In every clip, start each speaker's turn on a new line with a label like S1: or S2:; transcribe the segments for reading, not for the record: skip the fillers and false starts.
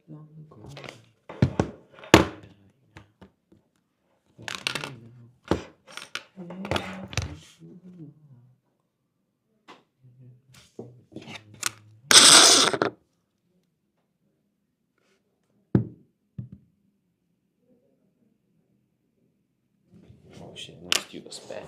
S1: long ago. Oh shit, no, still the spare.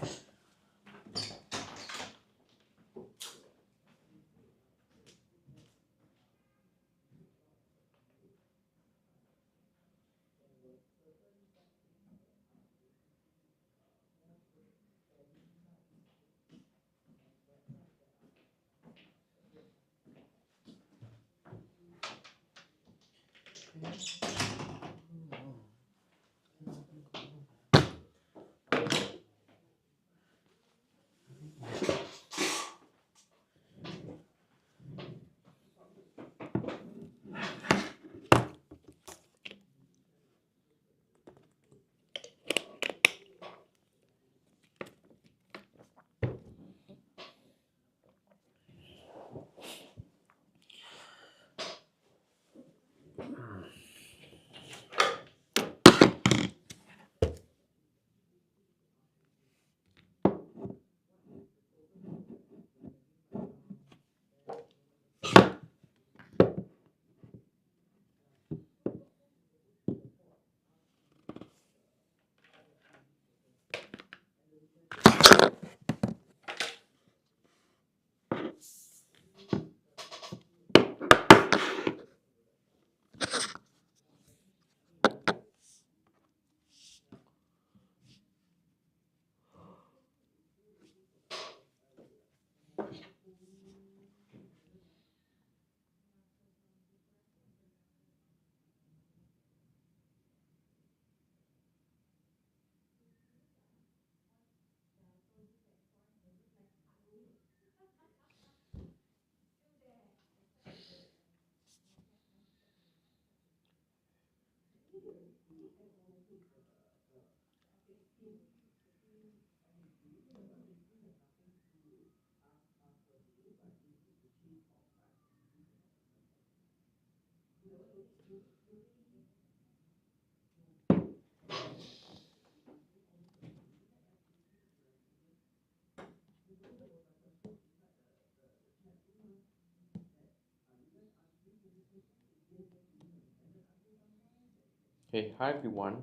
S1: Hey, hi everyone.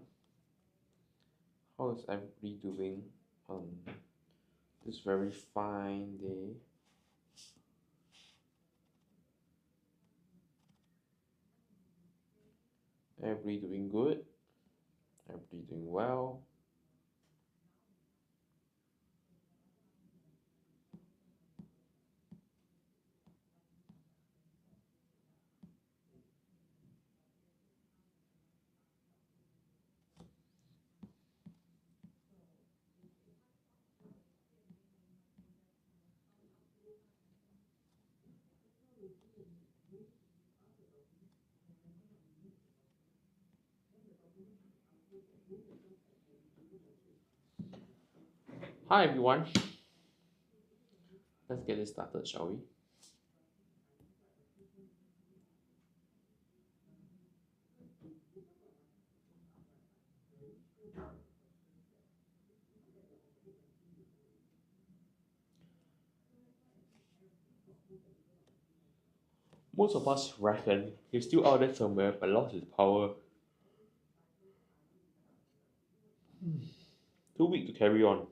S1: How is everybody doing on this very fine day? Everybody doing good? Everybody doing well? Hi everyone. Let's get this started, shall we? Most of us reckon he's still out there somewhere but lost his power. Too weak to carry on.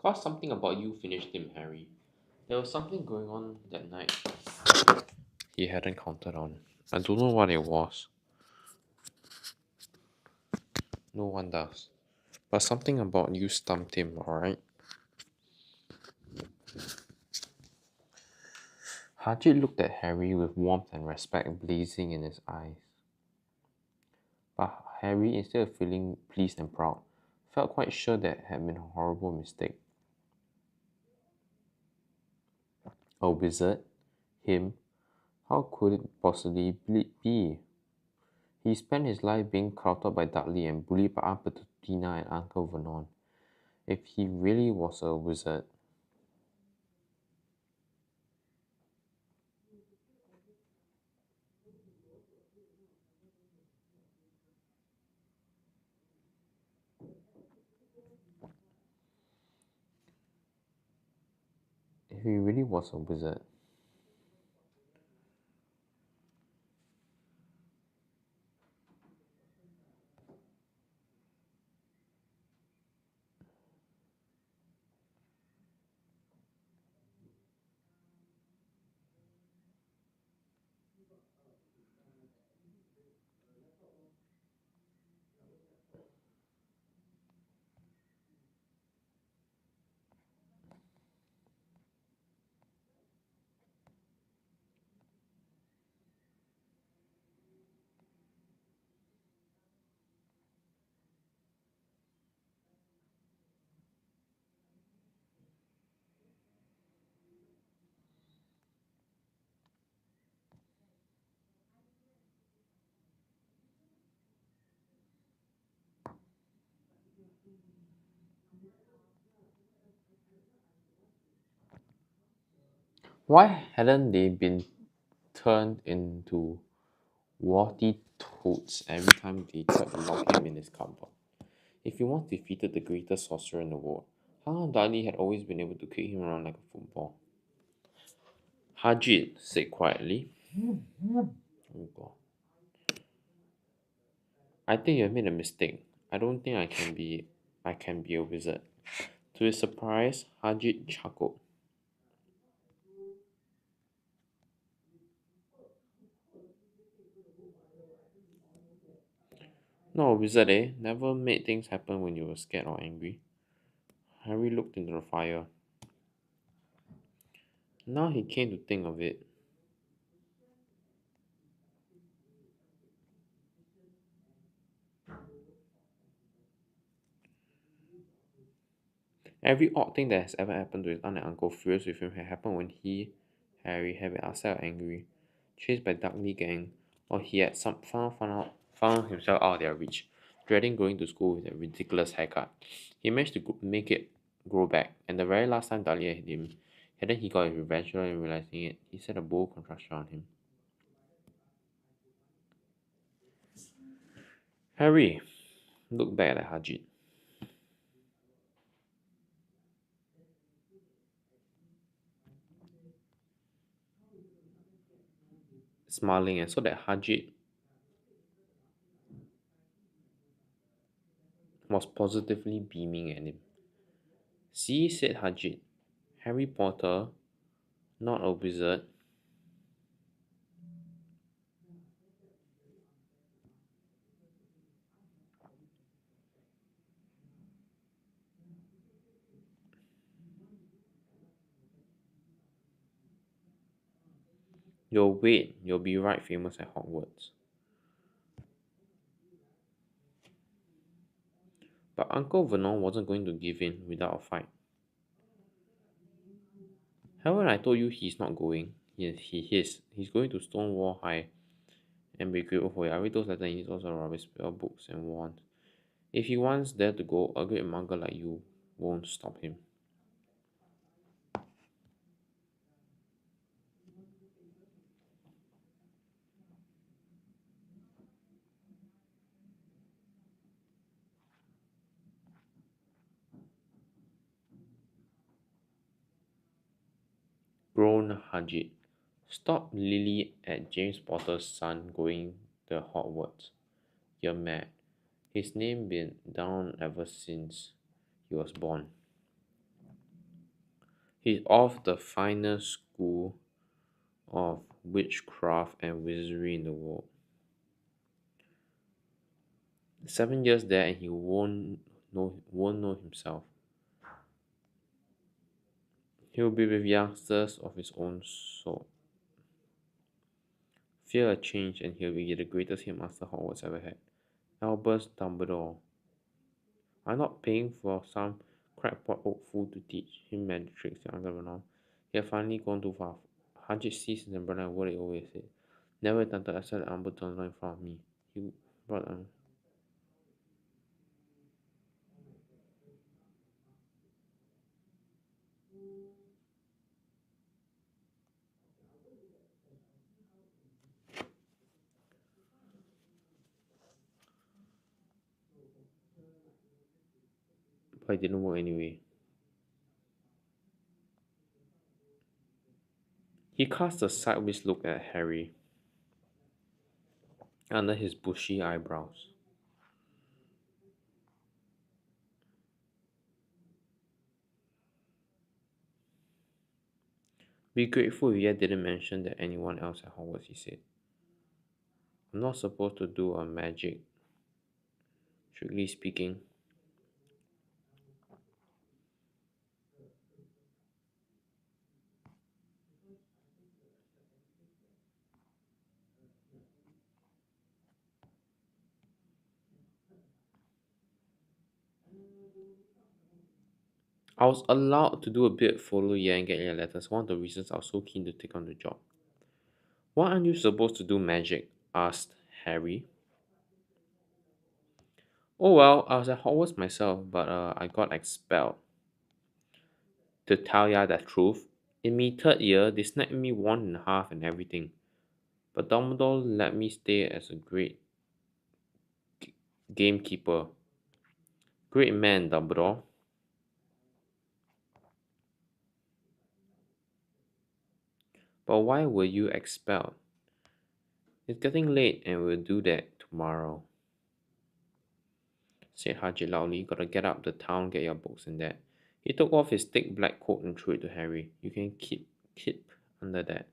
S1: Cause something about you finished him, Harry. There was something going on that night he hadn't counted on. I don't know what it was. No one does. But something about you stumped him, alright? Haji looked at Harry with warmth and respect blazing in his eyes. But Harry, instead of feeling pleased and proud, felt quite sure that had been a horrible mistake. A wizard? Him? How could it possibly be? He spent his life being courted by Dudley and bullied by Aunt Petutina and Uncle Vernon. If he really was a wizard, if he really was a wizard, why hadn't they been turned into warty toads every time they tried to lock him in his cupboard? If he once defeated the greatest sorcerer in the world, how come Dudley had always been able to kick him around like a football? Hajit said quietly. Oh God. I think you have made a mistake. I don't think I can be a wizard. To his surprise, Hajit chuckled. No, wizard, eh? Never made things happen when you were scared or angry. Harry looked into the fire. Now he came to think of it. Every odd thing that has ever happened to his aunt and uncle furious with him had happened when he, Harry, had been upset or angry, chased by Dudley gang, or he had found himself out of their reach, dreading going to school with a ridiculous haircut. He managed to make it grow back, and the very last time Dudley had him, hadn't he got his revenge and realizing it, he set a bold construction on him. Harry looked back at Hajit. Smiling and saw that Hajit was positively beaming at him. See, said Hajit, Harry Potter, not a wizard. You'll wait, you'll be right famous at Hogwarts. But Uncle Vernon wasn't going to give in without a fight. Haven't I told you he's not going? He is. He's going to Stonewall High and be grateful for it. I read those letters and he needs also rubbish spell books and wands. If he wants there to go, a great mugger like you won't stop him. Groaned Hajit. Stop Lily at James Potter's son going to Hogwarts. You're mad. His name been down ever since he was born. He's of the finest school of witchcraft and wizardry in the world. 7 years there and he won't know himself. He'll be with youngsters of his own sort. Fear a change and he'll be the greatest headmaster Hogwarts ever had. Albus Dumbledore. I'm not paying for some crackpot old fool to teach him magic tricks, the uncle went on. He had finally gone too far. Hajit seized his umbrella and what he always said. Never attempted to set Albus Dumbledore in front of me. He brought but it didn't work anyway. He cast a sideways look at Harry under his bushy eyebrows. Be grateful if Yet didn't mention that anyone else at Hogwarts, he said. I'm not supposed to do a magic, strictly speaking. I was allowed to do a bit follow year and get your letters. One of the reasons I was so keen to take on the job. Why aren't you supposed to do magic? Asked Harry. Oh well, I was at Hogwarts myself, but I got expelled. To tell ya the truth, in me third year, they snapped me 1.5 and everything. But Dumbledore let me stay as a great gamekeeper. Great man, Dumbledore. But why were you expelled? It's getting late and we'll do that tomorrow, said Haji loudly. Gotta get up to town, get your books and that. He took off his thick black coat and threw it to Harry. You can keep under that.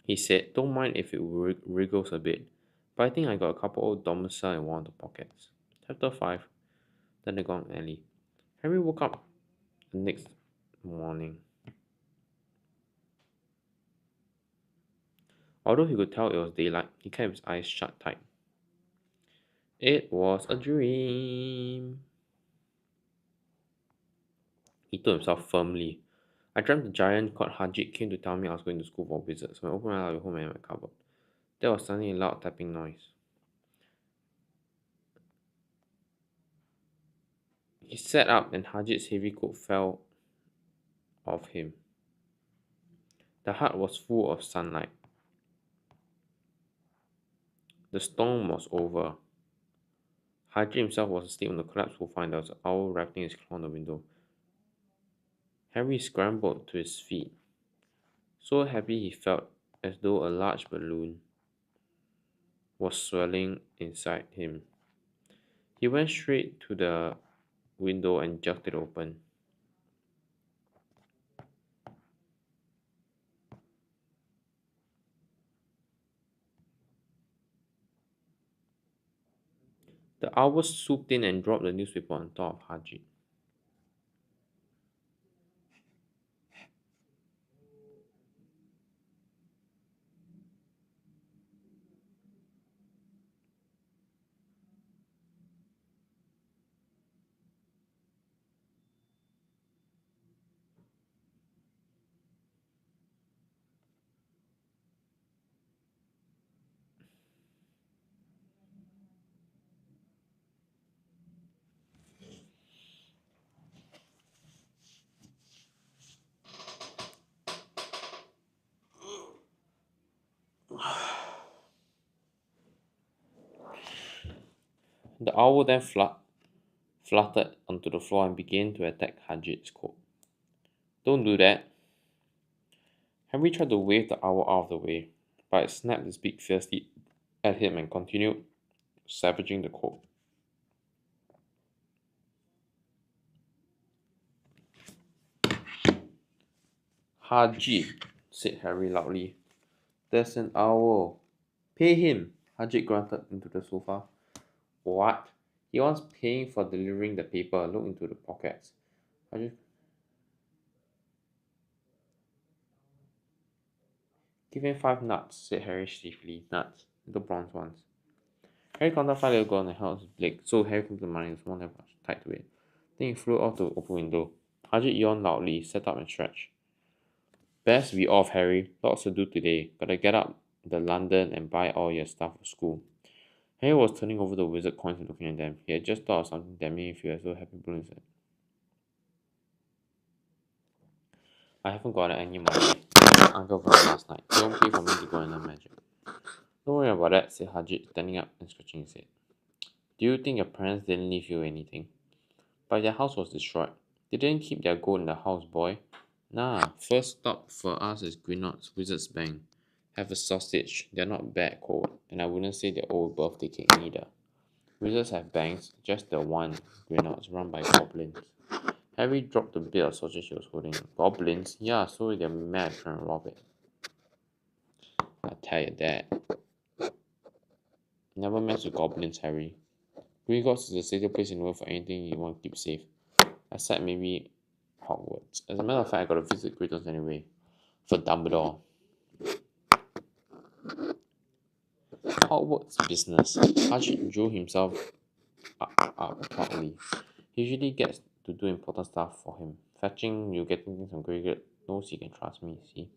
S1: He said, don't mind if it wriggles a bit, but I think I got a couple of domicile in one of the pockets. Chapter 5. The Gong Alley. Harry woke up the next morning. Although he could tell it was daylight, he kept his eyes shut tight. It was a dream, he told himself firmly. I dreamt a giant called Hajit came to tell me I was going to school for wizards. When I opened my eyes, I was home and in my cupboard. There was suddenly a loud tapping noise. He sat up and Hajit's heavy coat fell off him. The hut was full of sunlight. The storm was over. Hajit himself was asleep on the collapsed sofa and there was an owl wrapping his claw on the window. Harry scrambled to his feet. So happy he felt as though a large balloon was swelling inside him. He went straight to the window and jerked it open. The owl swooped in and dropped the newspaper on top of Hajit. The owl then fluttered onto the floor and began to attack Hajit's coat. Don't do that. Henry tried to wave the owl out of the way, but it snapped its beak fiercely at him and continued savaging the coat. Hajit, said Harry loudly. There's an owl. Pay him, Hajit grunted into the sofa. What? He wants paying for delivering the paper. Look into the pockets. Hajit Give him 5 nuts, said Harry stiffly. Nuts, little bronze ones. Harry counted 5 little gold and held his leg, so Harry took the money and small knife was tied to it. Then he flew out to the open window. Harjit yawned loudly, sat up and stretched. Best be off, Harry. Lots to do today. Gotta get up the London and buy all your stuff for school. Harry was turning over the wizard coins and looking at them. He had just thought of something that made him feel as though happy balloons had. I haven't got any money. Uncle Vernon last night. He won't pay for me to go and learn magic. Don't worry about that, said Harjit, standing up and scratching his head. Do you think your parents didn't leave you anything? But their house was destroyed. They didn't keep their gold in the house, boy. Nah, first stop for us is Greenot's Wizard's Bank. Have a sausage. They're not bad cold, and I wouldn't say they're old birthday cake neither. Wizards have banks, just the one, Greenot's, run by goblins. Harry dropped the bit of sausage he was holding. Goblins? Yeah, so they're mad trying to rob it. I tell you that. Never mess with goblins, Harry. Gringotts is the safest place in the world for anything you want to keep safe. Except maybe Hogwarts. As a matter of fact, I gotta visit Gringotts anyway. For Dumbledore. Hogwarts business. Archie drew himself up proudly. He usually gets to do important stuff for him. Fetching, you getting things from Gringotts knows he can trust me, see?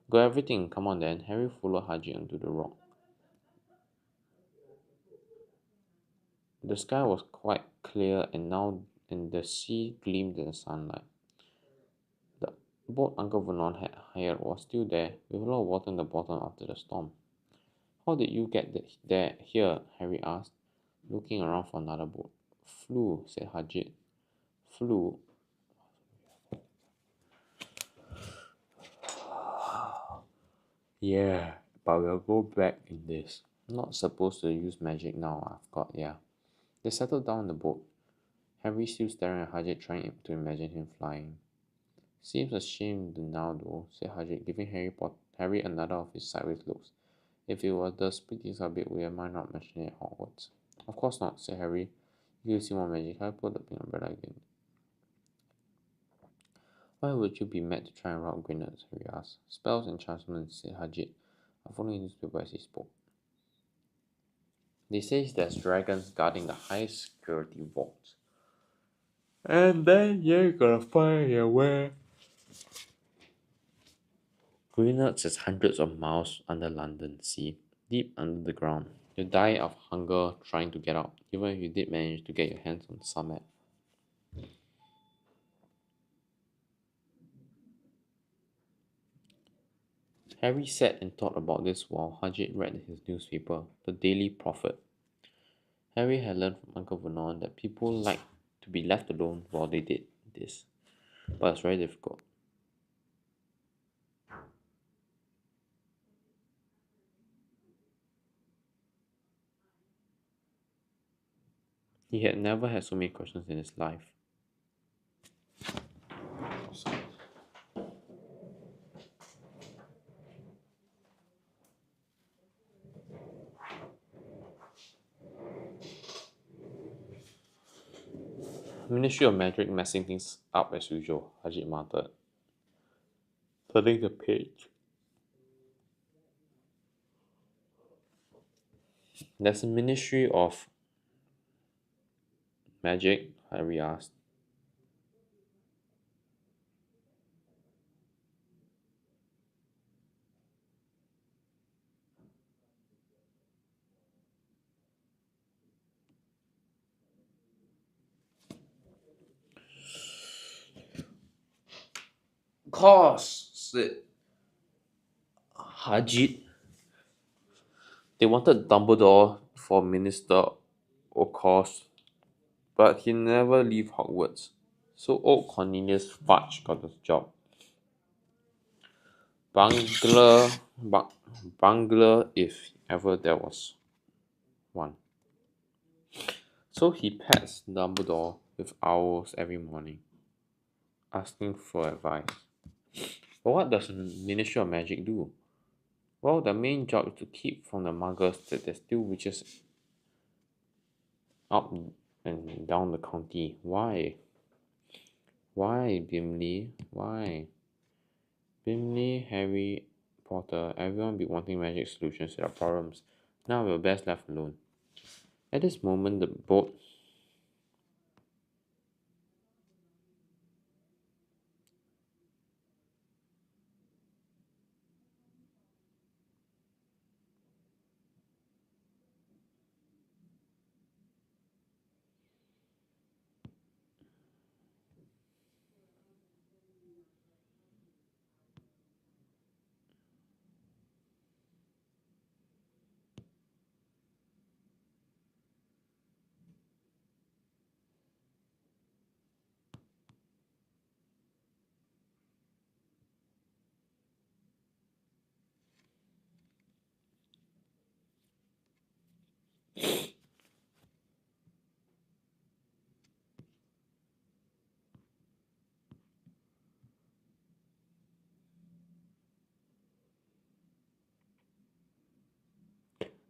S1: Got everything, come on then. Harry followed Haji onto the rock. The sky was quite clear and the sea gleamed in the sunlight. The boat Uncle Vernon had hired was still there, with a lot of water in the bottom after the storm. How did you get there here? Harry asked, looking around for another boat. Flew, said Harjit. Flew. Yeah, but we'll go back in this. Not supposed to use magic now, I've got, yeah. They settled down in the boat. Harry still staring at Harjit, trying to imagine him flying. Seems a shame now though, said Harjit, giving Harry another of his sideways looks. If it was the split things a bit weird, might not mention it at Hogwarts. Of course not, said Harry. You see more magic. Harry pulled the pink umbrella again. Why would you be mad to try and rob Gringotts? Harry asked. Spells, enchantments, said Harjit, unfolding his newspaper as he spoke. They say there's dragons guarding the highest security vaults. And then you're gonna find your way. Gringotts is hundreds of miles under London, see, deep under the ground. You'll die of hunger trying to get out, even if you did manage to get your hands on some map. Harry sat and thought about this while Harjit read his newspaper, the Daily Prophet. Harry had learned from Uncle Vernon that people liked to be left alone while they did this, but it's very difficult. He had never had so many questions in his life. Ministry of Magic messing things up as usual, Harjit muttered, turning the page. There's a Ministry of Magic? Harry asked. Course, said Harjit. They wanted Dumbledore for minister, of course, but he never leave Hogwarts. So old Cornelius Fudge got the job. Bungler if ever there was one. So he pets Dumbledore with owls every morning, asking for advice. But what does the Ministry of Magic do? Well, the main job is to keep from the muggers that there's still witches up and down the county. Why? Why, Bimley? Why? Bimley, Harry Potter, everyone be wanting magic solutions to their problems. Now we're best left alone. At this moment, the boat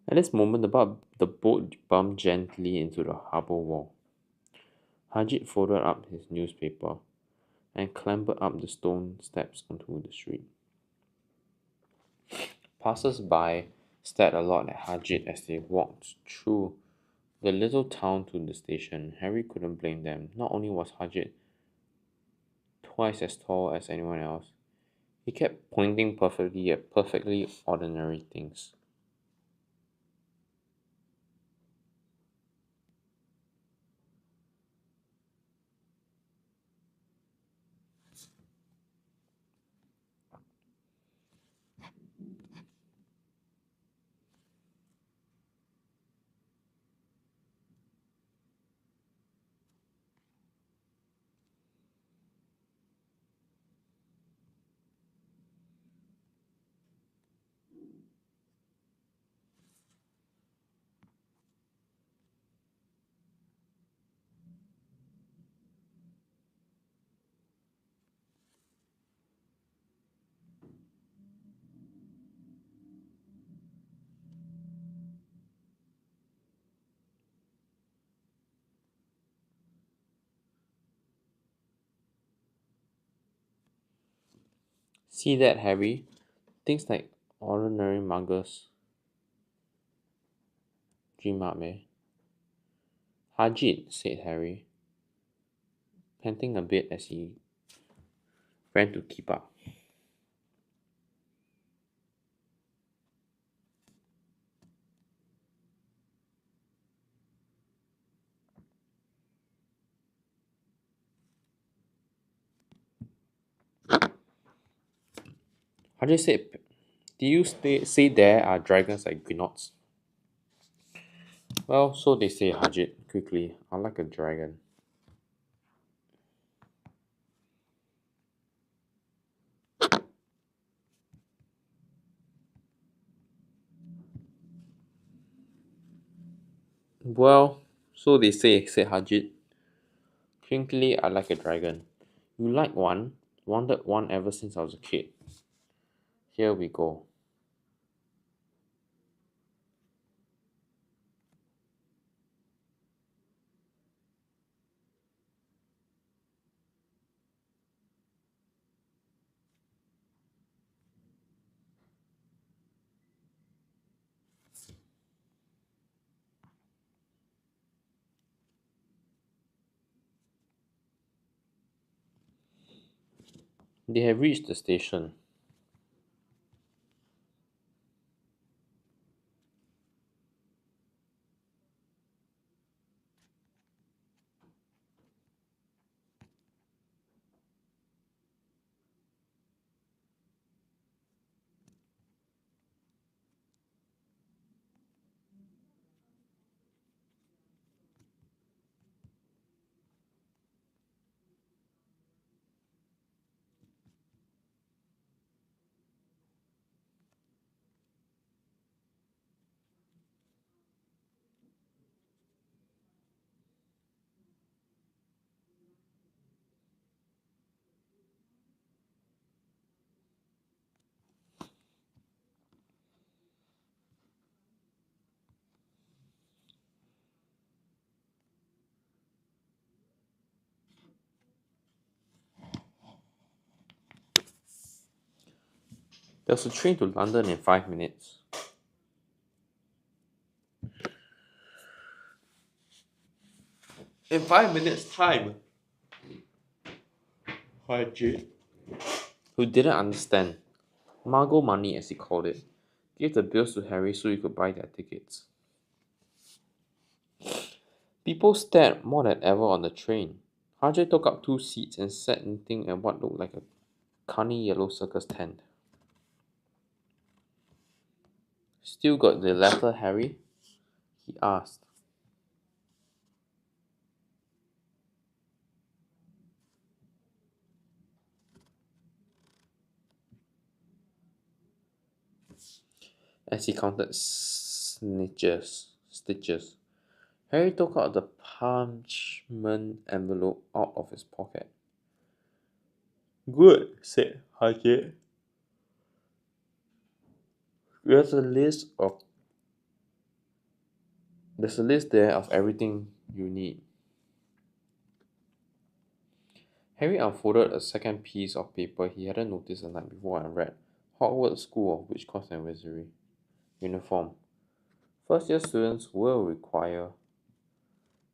S1: At this moment, the boat bumped gently into the harbour wall. Hajit folded up his newspaper and clambered up the stone steps onto the street. Passers-by stared a lot at Hajit as they walked through the little town to the station. Harry couldn't blame them. Not only was Hajit twice as tall as anyone else, he kept pointing perfectly at perfectly ordinary things. See that, Harry? Things like ordinary muggers dream up, eh? Hajit, said Harry, panting a bit as he ran to keep up. Hajit said, "Do you say there are dragons like Gnots?" Well, so they say, Hajit, quickly. I like a dragon. Well, so they say, said Hajit. Crinkly, I like a dragon. You like one? Wanted one ever since I was a kid. Here we go. They have reached the station. There's a train to London in 5 minutes. In 5 minutes' time. Hajit, who didn't understand, Margot money as he called it, gave the bills to Harry so he could buy their tickets. People stared more than ever on the train. Hajit took up 2 seats and sat knitting at what looked like a carny yellow circus tent. Still got the letter, Harry? He asked. As he counted stitches. Harry took out the parchment envelope out of his pocket. Good, said Hajit. There's a list of There's a list there of everything you need. Harry unfolded a second piece of paper he hadn't noticed the night before and read Hogwarts School of Witchcraft and Wizardry. Uniform. First year students will require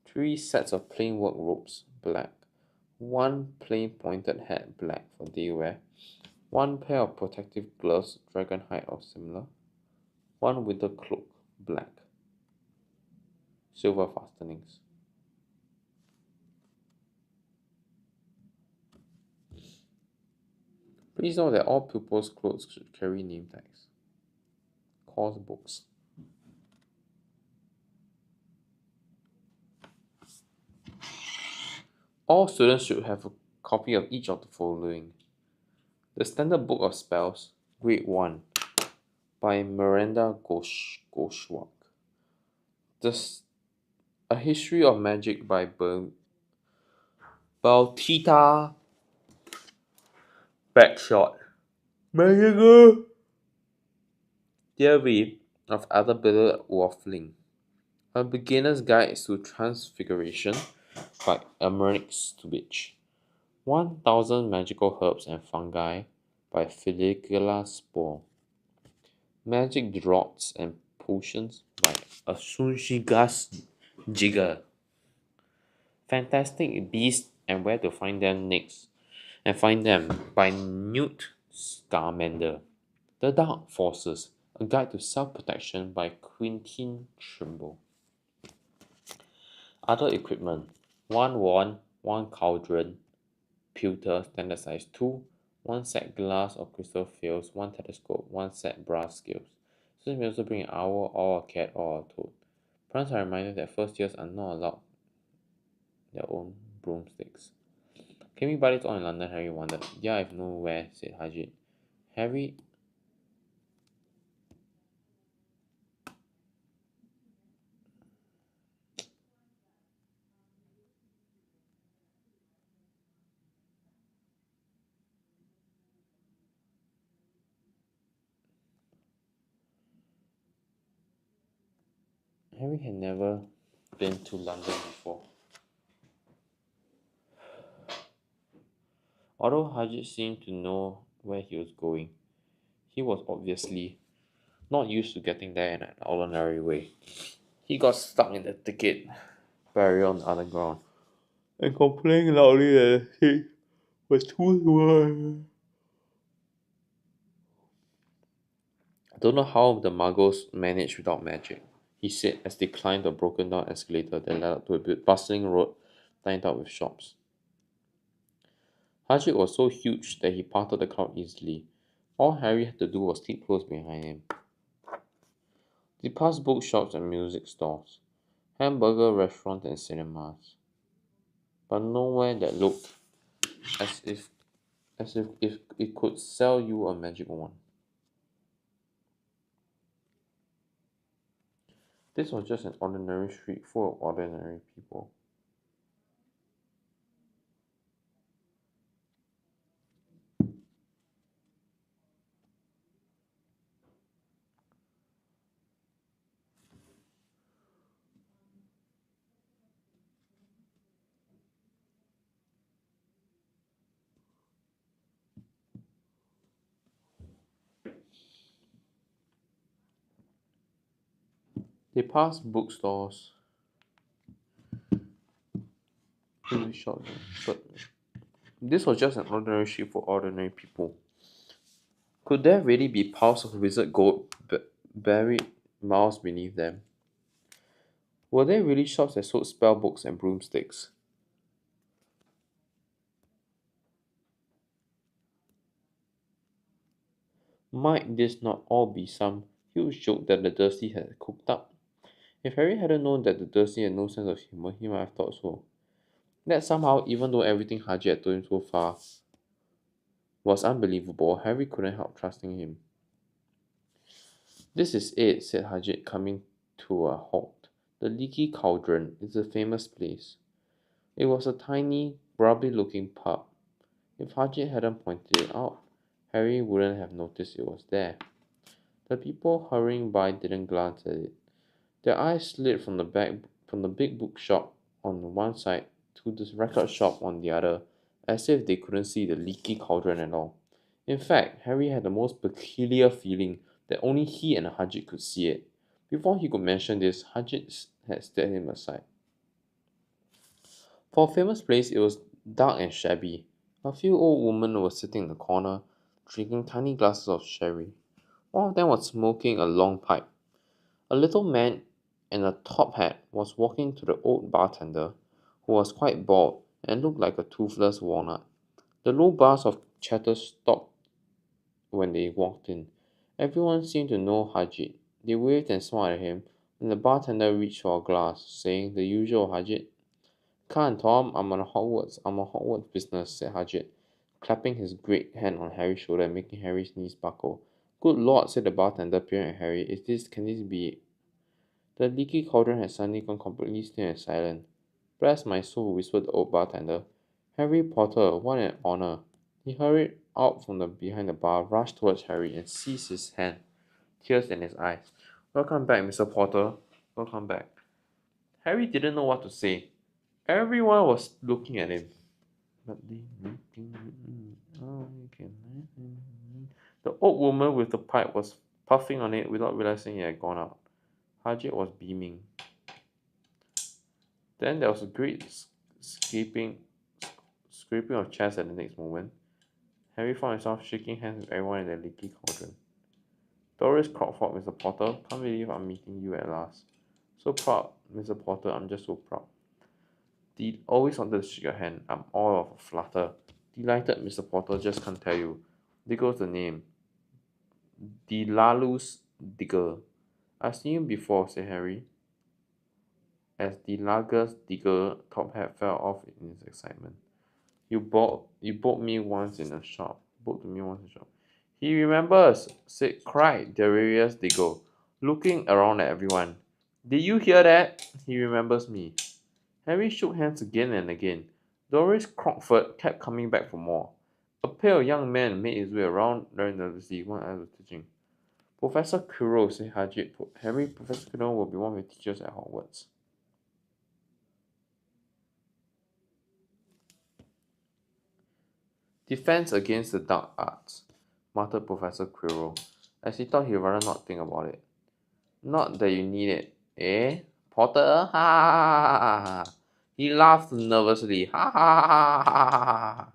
S1: 3 sets of plain work robes, black, 1 plain pointed hat, black for day wear, 1 pair of protective gloves, dragon hide or similar, 1 winter cloak, black, silver fastenings. Please note that all pupils' clothes should carry name tags. Course books. All students should have a copy of each of the following: The Standard Book of Spells, Grade 1, by Miranda Goshawk. A History of Magic by Baltita Bagshot. Magical Theory of Adabella Waffling. A Beginner's Guide to Transfiguration by Emmerich Stubich. 1000 Magical Herbs and Fungi by Felicula Spore. Magic Draughts and Potions by Asunshigas Jigger. Fantastic Beasts and Where to Find Them Next and Find Them by Newt Scamander. The Dark Forces, a Guide to Self-Protection by Quentin Trimble. Other equipment: 1 wand, 1 cauldron, pewter, standard size 2, 1 set glass or crystal fields, 1 telescope, 1 set brass scales. Students may also bring an owl or a cat or a toad. Parents are reminded that first years are not allowed their own broomsticks. Can we buy this all in London? Harry wondered. Yeah, if nowhere, said Hajit. Harry had never been to London before. Although Hajit seemed to know where he was going, he was obviously not used to getting there in an ordinary way. He got stuck in the ticket barrier on the underground and complained loudly that the seat was too small. I don't know how the muggles manage without magic, he said as they climbed a broken down escalator that led up to a bustling road lined up with shops. Hajit was so huge that he parted the crowd easily. All Harry had to do was keep close behind him. They passed bookshops and music stores, hamburger restaurants and cinemas, but nowhere that looked as if it could sell you a magic wand. This was just an ordinary street full of ordinary people. They passed bookstores, jewelry shops, but this was just an ordinary street for ordinary people. Could there really be piles of wizard gold buried miles beneath them? Were there really shops that sold spell books and broomsticks? Might this not all be some huge joke that the Dursley had cooked up? If Harry hadn't known that the Dursley had no sense of humor, he might have thought so. That somehow, even though everything Haji had told him so far was unbelievable, Harry couldn't help trusting him. This is it, said Haji, coming to a halt. The Leaky Cauldron is a famous place. It was a tiny, grubby looking pub. If Haji hadn't pointed it out, Harry wouldn't have noticed it was there. The people hurrying by didn't glance at it. Their eyes slid from the big bookshop on one side to the record shop on the other, as if they couldn't see the leaky cauldron at all. In fact, Harry had the most peculiar feeling that only he and Hajit could see it. Before he could mention this, Hajit had steered him aside. For a famous place, it was dark and shabby. A few old women were sitting in the corner, drinking tiny glasses of sherry. One of them was smoking a long pipe. A little man in a top hat was walking to the old bartender, who was quite bald and looked like a toothless walnut. The low bars of chatter stopped when they walked in. Everyone seemed to know Hajit. They waved and smiled at him, and the bartender reached for a glass, saying the usual Hajit. Can't, Tom, I'm on Hogwarts business, said Hajit, clapping his great hand on Harry's shoulder and making Harry's knees buckle. Good Lord, said the bartender, peering at Harry, can this be? The leaky cauldron had suddenly gone completely still and silent. Bless my soul, whispered the old bartender. Harry Potter, what an honor. He hurried out from behind the bar, rushed towards Harry, and seized his hand, tears in his eyes. Welcome back, Mr. Potter. Welcome back. Harry didn't know what to say. Everyone was looking at him. But the old woman with the pipe was puffing on it without realizing it had gone out. Hajit was beaming. Then there was a great scraping of chairs at the next moment. Harry found himself shaking hands with everyone in the leaky cauldron. Doris Crockford, Mr. Potter, can't believe I'm meeting you at last. So proud, Mr. Potter, I'm just so proud. Always wanted to shake your hand. I'm all of a flutter. Delighted, Mr. Potter, just can't tell you. There goes the name. Delalus Digger. I've seen you before, said Harry, as the Lagos Digger top hat fell off in his excitement. You bought me once in a shop. Bought to me once in a shop. He remembers, cried Darius Digger, looking around at everyone. Did you hear that? He remembers me. Harry shook hands again and again. Doris Crockford kept coming back for more. A pale young man made his way around during the sea. One eye was teaching. Professor Quirrell, said Hajit. Harry, Professor Quirrell will be one of your teachers at Hogwarts. Defense against the dark arts, muttered Professor Quirrell, as he thought he'd rather not think about it. Not that you need it, eh? Potter? Ha ha ha ha. He laughed nervously. Ha ha ha ha ha ha.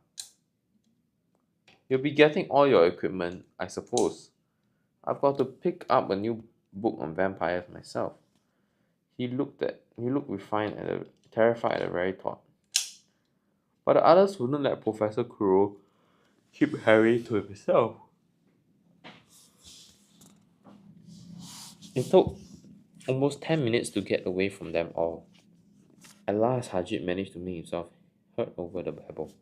S1: You'll be getting all your equipment, I suppose. I've got to pick up a new book on vampires myself. He looked refined and terrified at the very thought. But the others wouldn't let Professor Quirrell keep Harry to himself. It took almost 10 minutes to get away from them all. At last, Hajit managed to make himself heard over the babble.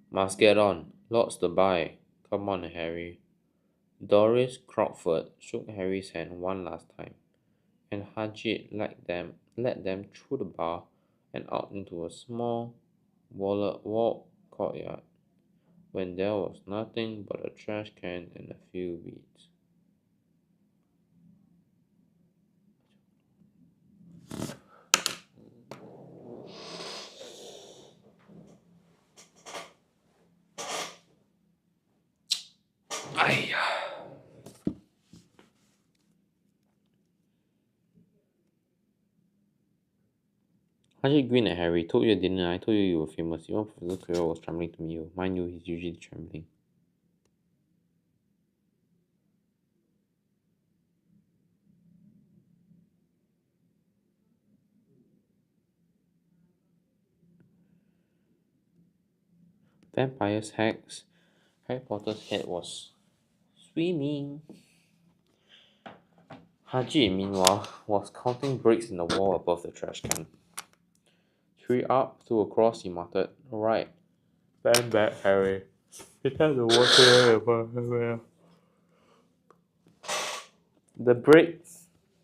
S1: Must get on. Lots to buy. Come on, Harry. Doris Crockford shook Harry's hand one last time, and Hajit led them through the bar and out into a small walled courtyard, when there was nothing but a trash can and a few weeds. Ay. Hajit grinned at Harry. Told you, didn't I? I told you you were famous. Even Professor Quirrell was trembling to meet you. Mind you, he's usually trembling. Vampires, hacks. Harry Potter's head was swimming. Hajit, meanwhile, was counting bricks in the wall above the trash can. 3 up, 2 across, he muttered. Alright. Stand back, Harry. Pretend the water. The brick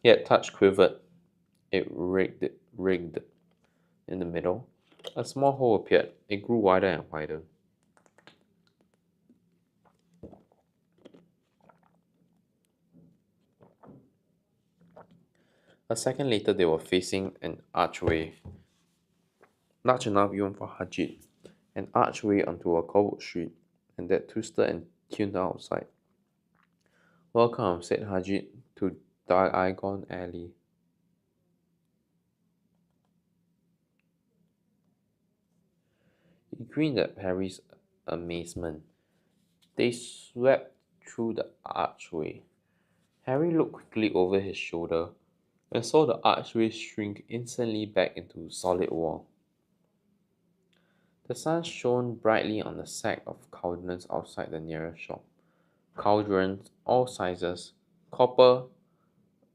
S1: he had touched quivered. It rigged in the middle. A small hole appeared. It grew wider and wider. A second later, they were facing an archway, large enough even for Hajit, an archway onto a cobbled street, and that twisted and tuned outside. Welcome, said Hajit, to Diagon Alley. He grinned at Harry's amazement. They swept through the archway. Harry looked quickly over his shoulder and saw the archway shrink instantly back into solid wall. The sun shone brightly on the sack of cauldrons outside the nearest shop. Cauldrons, all sizes, copper,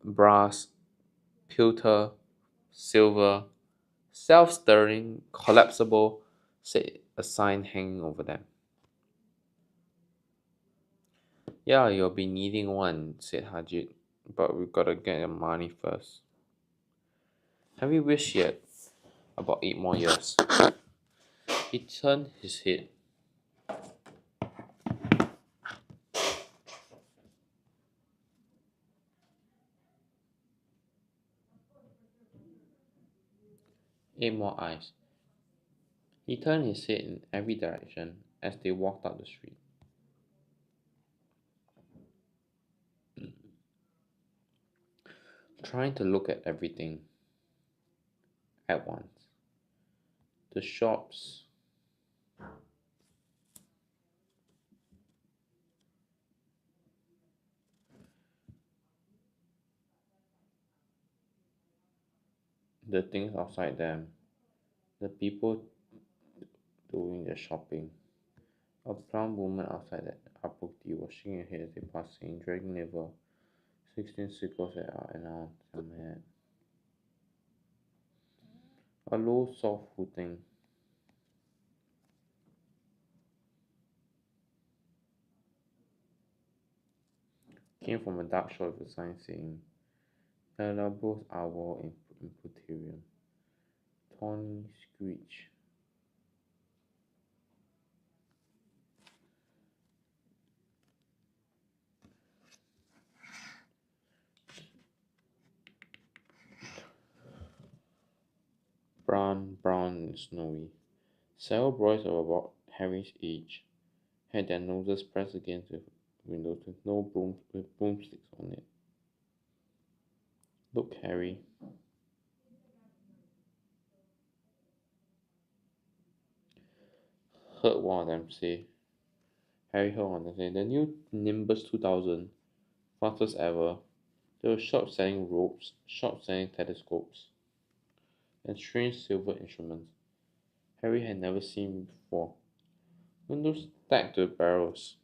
S1: brass, pewter, silver, self-stirring, collapsible, said a sign hanging over them. Yeah, you'll be needing one, said Hajit, but we've got to get your money first. Harry wished he had about 8 more years. He turned his head. Eight more eyes. He turned his head in every direction as they walked up the street. Trying to look at everything at once. The shops, the things outside them, the people doing the shopping. A brown woman outside the Apokti was shaking her head as they passed, saying, Dragon liver, 16 sickles an ounce, something like that. A low, soft hooting came from a dark shop with a sign saying, Elabos Owl Imputerium. Tawny Screech. Brown and snowy. Several boys of about Harry's age had their noses pressed against the windows with broomsticks on it. Look, Harry. Heard one of them say. Harry heard one of them say, the new Nimbus 2000, fastest ever. There were shops selling ropes, shops selling telescopes, and strange silver instruments Harry had never seen before. Windows stacked with barrels.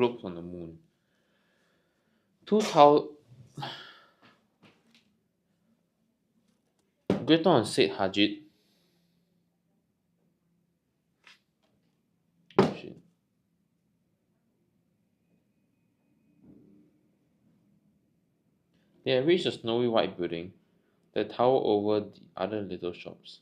S1: globes on the moon. 2000 Great on said Hajit. Oh, shit. They had reached a snowy white building that towered over the other little shops.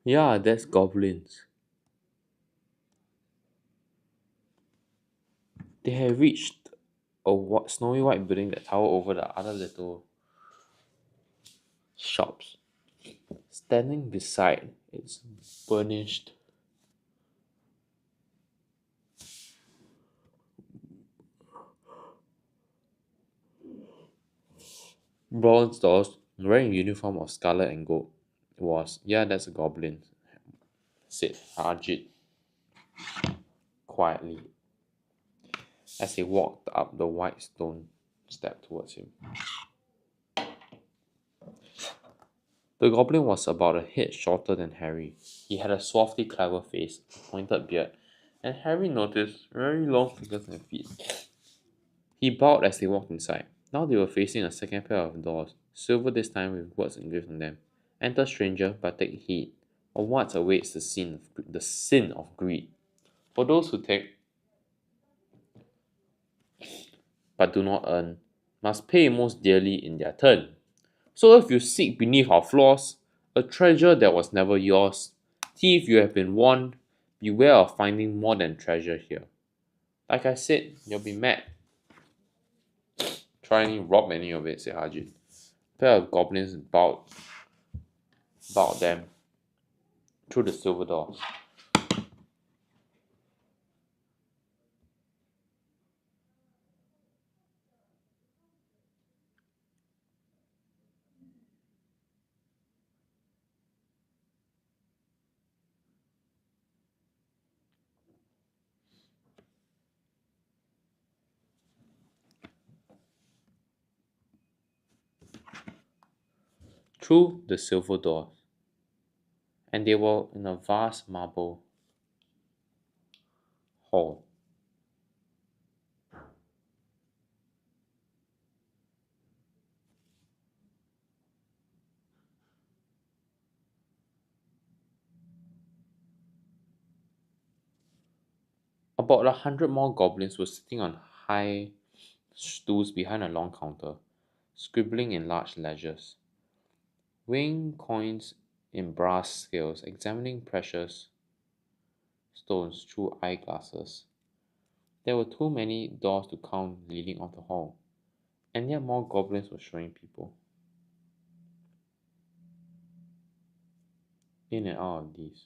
S1: Yeah, that's goblins. They had reached a snowy white building that towered over the other little shops. Standing beside its burnished bronze doors, wearing a uniform of scarlet and gold, was, yeah, that's a goblin, said Harjit quietly as he walked up the white stone step towards him. The goblin was about a head shorter than Harry. He had a swarthy, clever face, a pointed beard, and Harry noticed very long fingers and feet. He bowed as they walked inside. Now they were facing a second pair of doors, silver this time with words engraved on them. Enter stranger, but take heed, or what awaits the sin of greed. For those who take but do not earn, must pay most dearly in their turn. So if you seek beneath our floors a treasure that was never yours, thief, you have been warned, beware of finding more than treasure here. Like I said, you'll be mad. Try and rob any of it, said Hajit. A pair of goblins bowed them through the silver doors. Through the silver doors, and they were in a vast marble hall. About 100 more goblins were sitting on high stools behind a long counter, scribbling in large ledgers, weighing coins in brass scales, examining precious stones through eyeglasses. There were too many doors to count leading off the hall, and yet more goblins were showing people in and out of these.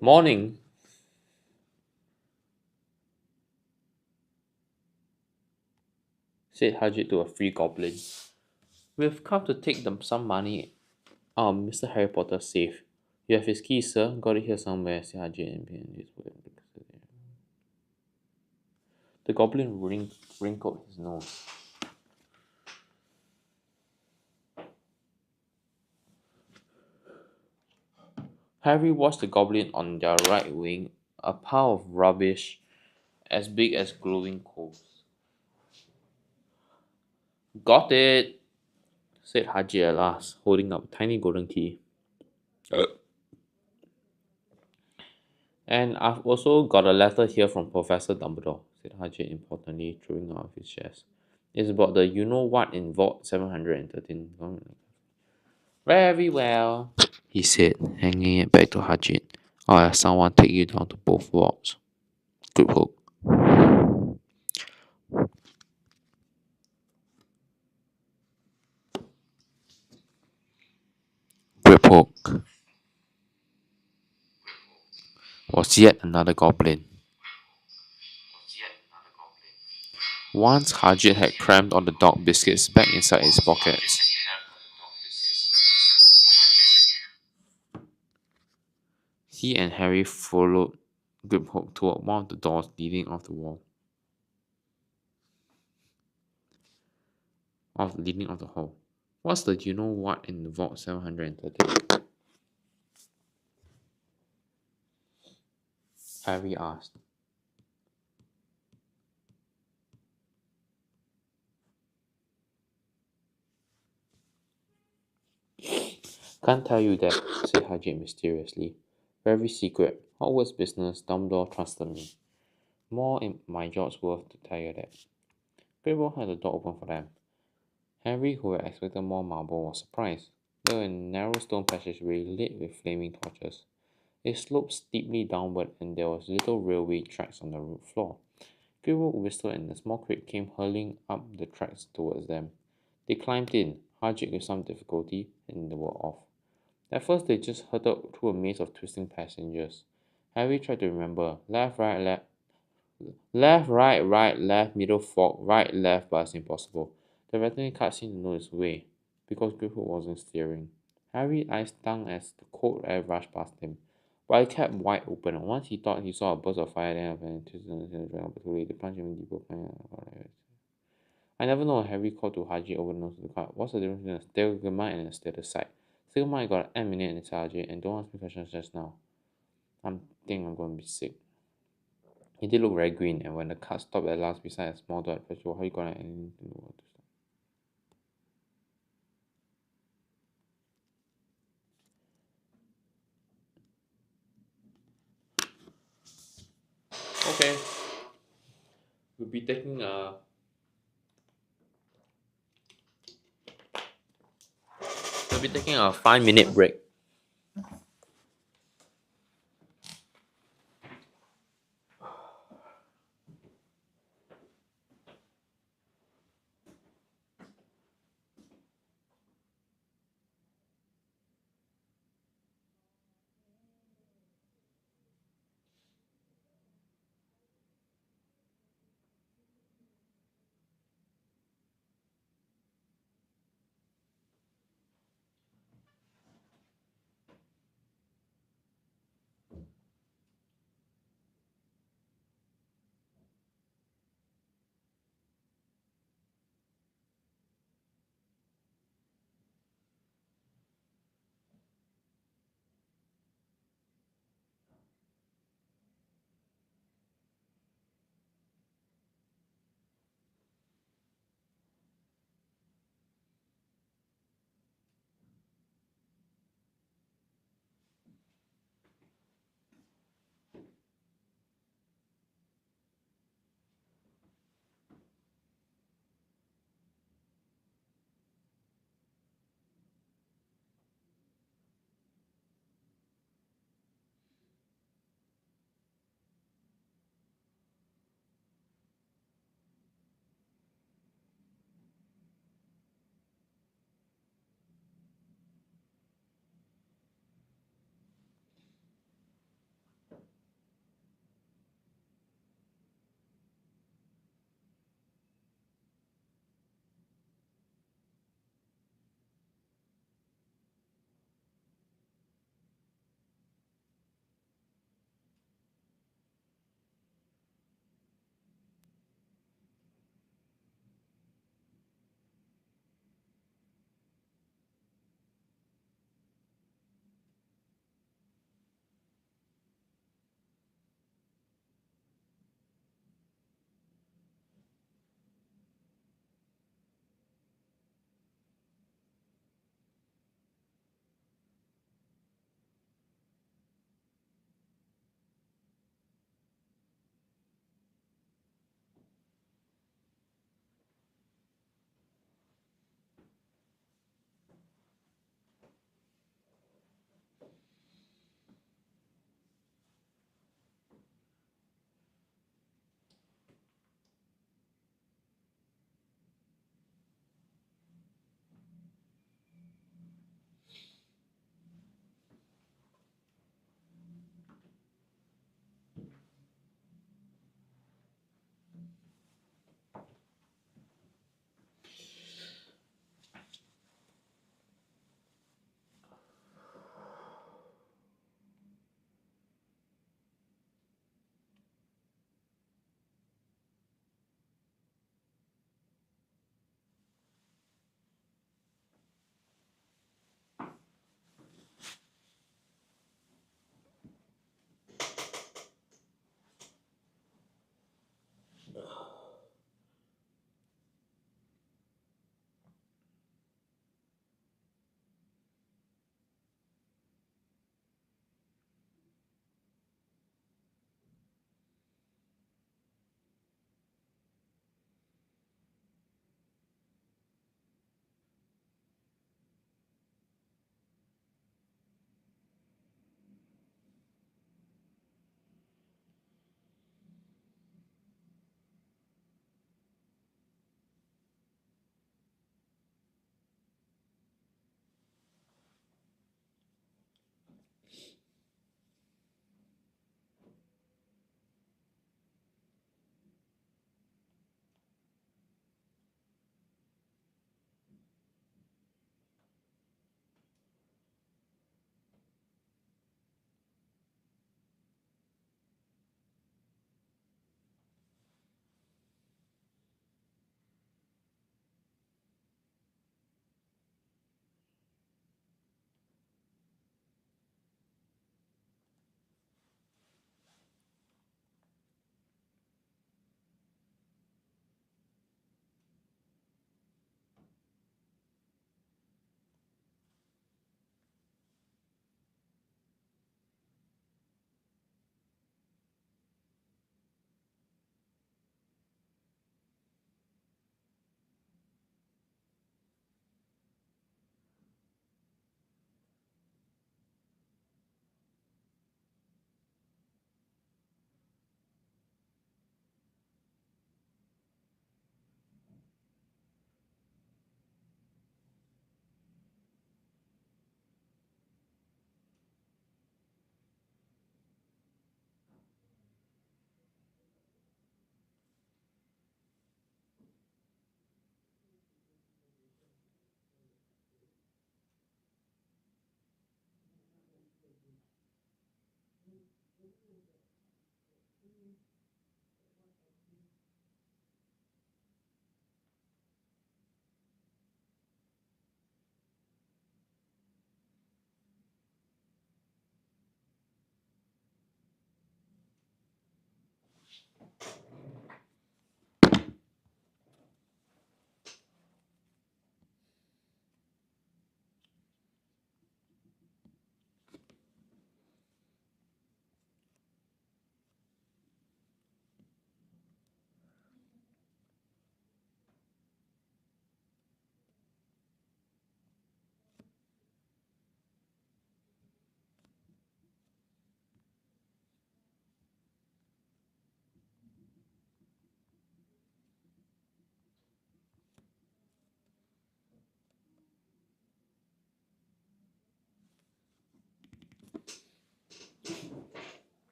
S1: Morning, said Hajit to a free goblin. We've come to take them some money out of Mr. Harry Potter's safe. You have his keys, sir. Got it here somewhere, said Hajit. The goblin wrinkled his nose. Harry watched the goblin on their right wing, a pile of rubbish as big as glowing coals. Got it, said Haji at last, holding up a tiny golden key. And I've also got a letter here from Professor Dumbledore, said Haji importantly, throwing out of his chest. It's about the you know what in Vault 713. Very well, he said, handing it back to Hajit. I'll have someone take you down to both vaults. Good hook. Grip hook was yet another goblin. Once Hajit had crammed all the dog biscuits back inside his pockets. He and Harry followed Griphook toward one of the doors leading off the wall. Leading off the hall. What's the you know what in the vault 730? Harry asked. Can't tell you that, said Hajit mysteriously. Very secret. Hogwarts business, Dumbledore trusted me. More in my job's worth to tell you that. Gryffindor had the door open for them. Harry, who had expected more marble, was surprised. They were in a narrow stone passageway lit with flaming torches. It sloped steeply downward and there was little railway tracks on the roof floor. Gryffindor whistled and a small crate came hurling up the tracks towards them. They climbed in, Hajit with some difficulty, and they were off. At first they just hurtled through a maze of twisting passengers. Harry tried to remember left, right, left, middle fork, right, left, but it's impossible. The rattling cart seemed to know its way, because Griffith wasn't steering. Harry's eyes stung as the cold air rushed past him, but it kept wide open, and once he thought he saw a burst of fire, then a twisted and dragged opportunity to plunge him deeper. I never know, Harry called to Haji over the nose of the cart. What's the difference between a stegma and a status site? Stegma got an M in it and it's Haji, and don't ask me questions just now. I'm going to be sick. He did look very green, and when the cart stopped at last beside a small door at festival, how you got anything to do to stop? Okay, we'll be taking a 5-minute break.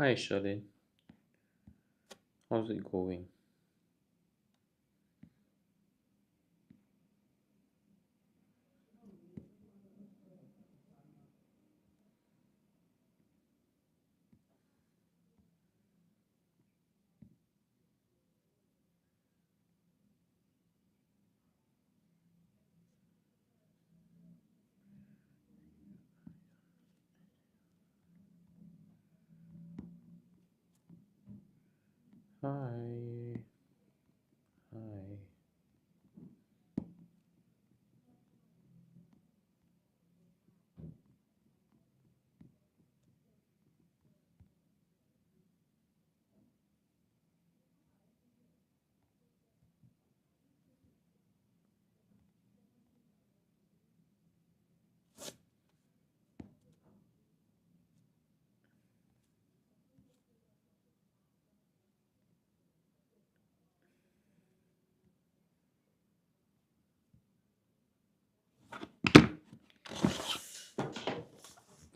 S1: Hi Shirley, how's it going? Hi, hi.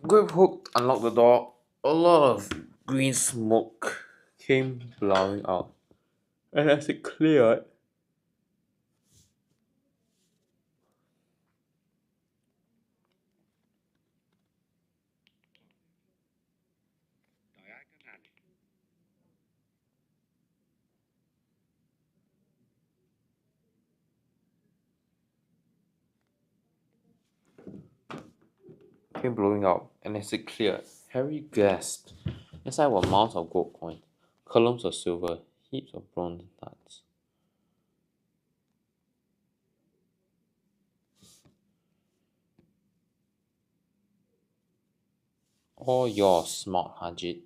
S1: Grab hooked, unlocked the door. A lot of green smoke came blowing out. And as it cleared, came blowing out, and as it cleared, Harry gasped. Inside were mounds of gold coins, columns of silver, heaps of bronze nuts. All yours, smart Hajit.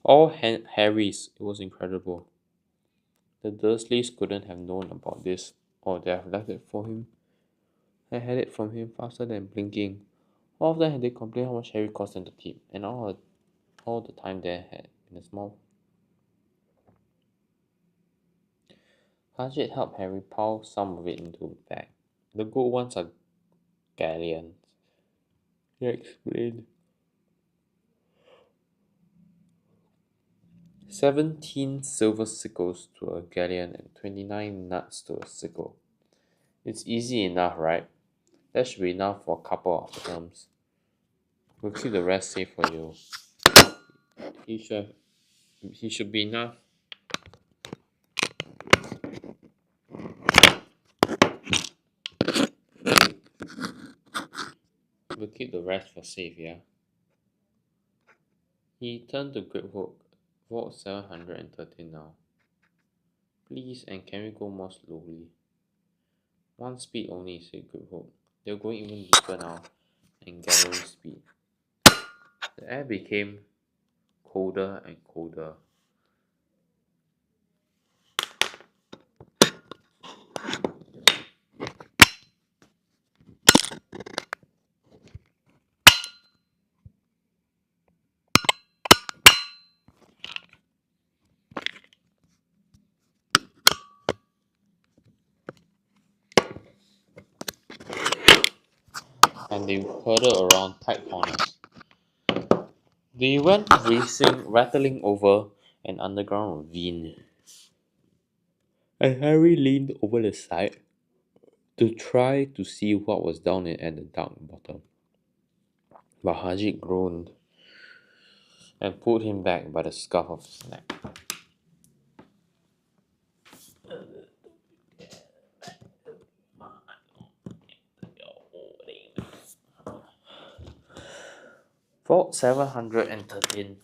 S1: All Harry's. It was incredible. The Dursleys couldn't have known about this, or they have left it for him. I had it from him faster than blinking. How often had they complained how much Harry cost them to keep, and all the time they had in his mouth? Harriet helped Harry pile some of it into a bag. The good ones are galleons, he explained. 17 silver sickles to a galleon and 29 nuts to a sickle. It's easy enough, right? That should be enough for a couple of terms. We'll keep the rest safe for you. He should, he should be enough. We'll keep the rest for safe, yeah? He turned to Griphook. Vault 713 now. Please, and can we go more slowly? One speed only, said Griphook. They're going even deeper now, and gathering speed. The air became colder and colder. And they hurtled around tight corners. They went racing, rattling over an underground ravine. And Harry leaned over the side to try to see what was down at the dark bottom. But Hajit groaned and pulled him back by the scruff of his neck. Vault 713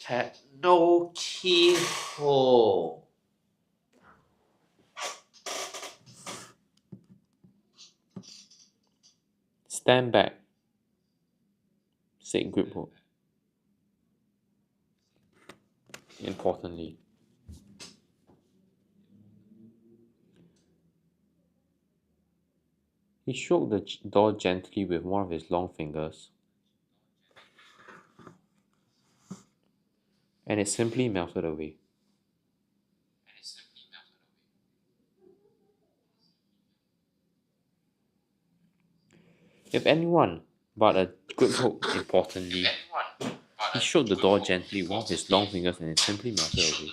S1: had no keyhole. Stand back, said Griphook. Importantly. He shook the door gently with one of his long fingers, and it simply melted away. If anyone but a Griphook, importantly, he shook the door gently with one of his long fingers, and it simply melted away.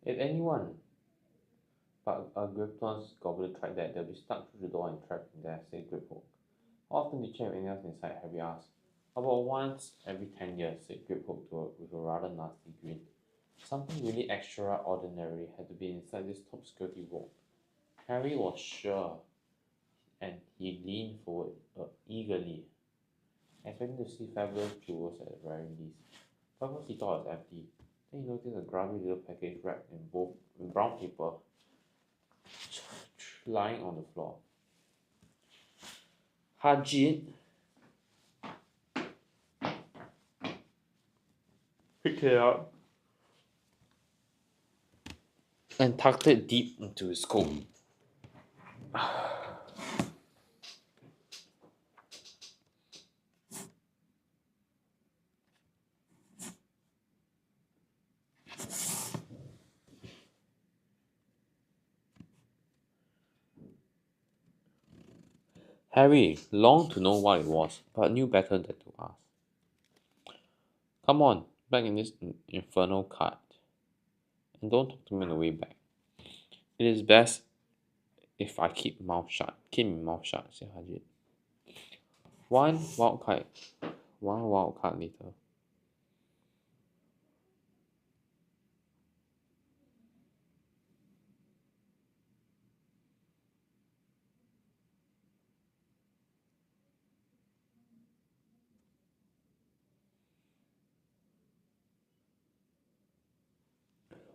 S1: If anyone but a Gryffindor's gobbler tried that, they'll be stuck through the door and trapped in there, said Griphook. How often did you check anything else inside? Harry asked. About once every 10 years, said Griphook with a rather nasty grin. Something really extraordinary had to be inside this top security vault. Harry was sure, and he leaned forward eagerly, expecting to see fabulous jewels at the very least. But first he thought it was empty. Then he noticed a grubby little package wrapped in brown paper lying on the floor. Hajit picked it up and tucked it deep into his coat. Harry longed to know what it was, but knew better than to ask. Come on, back in this infernal cart, and don't talk to me on the way back. It is best if I keep my mouth shut, said Hajit. One wild card later.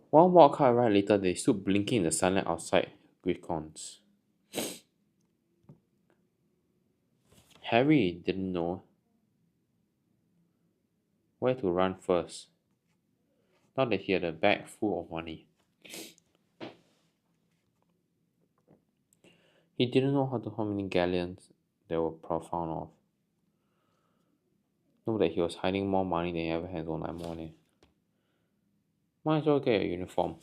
S1: One wild car right later, they stood blinking in the sunlight outside Gricon's. Harry didn't know where to run first, now that he had a bag full of money. He didn't know how many galleons they were profound of. Know that he was hiding more money than he ever had on that morning. Might as well get a uniform.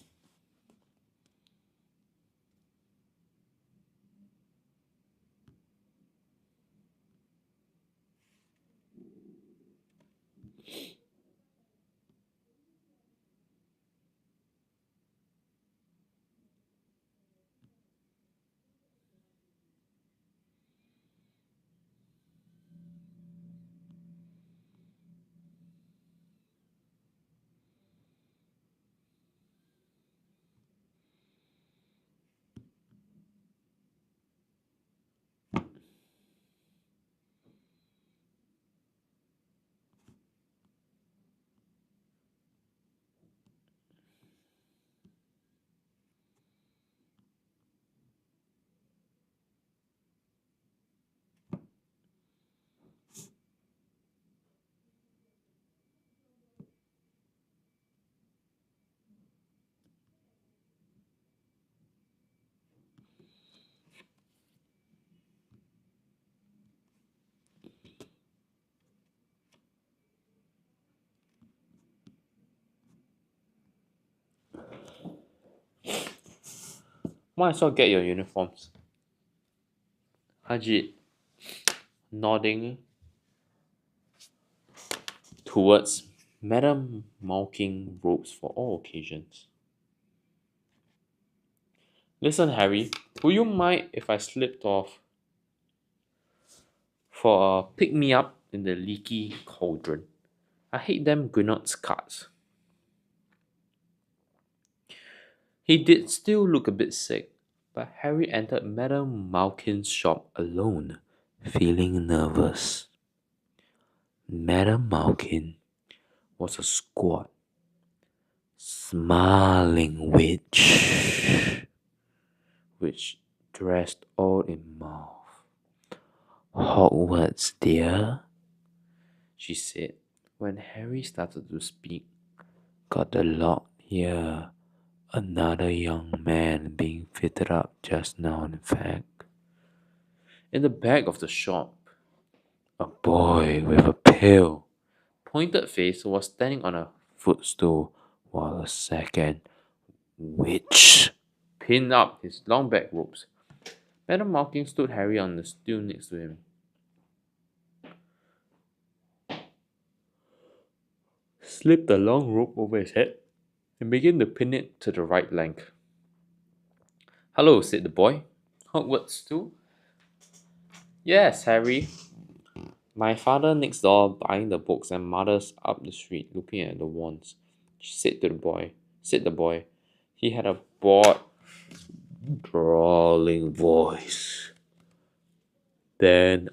S1: Might as well get your uniforms. Ajit, nodding towards Madame Malkin robes for all occasions. Listen, Harry, would you mind if I slipped off for a pick me up in the leaky cauldron? I hate them Grenard's cards. He did still look a bit sick, but Harry entered Madame Malkin's shop alone, feeling nervous. Madame Malkin was a squat, smiling witch, which dressed all in mauve. Hogwarts, dear, she said when Harry started to speak. Got the lock here. Another young man being fitted up just now, in fact. In the back of the shop, a boy with a pale, pointed face was standing on a footstool while a second witch pinned up his long back robes. Madame Malkin stood Harry on the stool next to him. Slipped the long rope over his head and began to pin it to the right leg. Hello, said the boy. Hogwarts too? Yes, Harry. My father next door buying the books and mother's up the street looking at the wands. She said to the boy. Said the boy. He had a bored, drawling voice. Then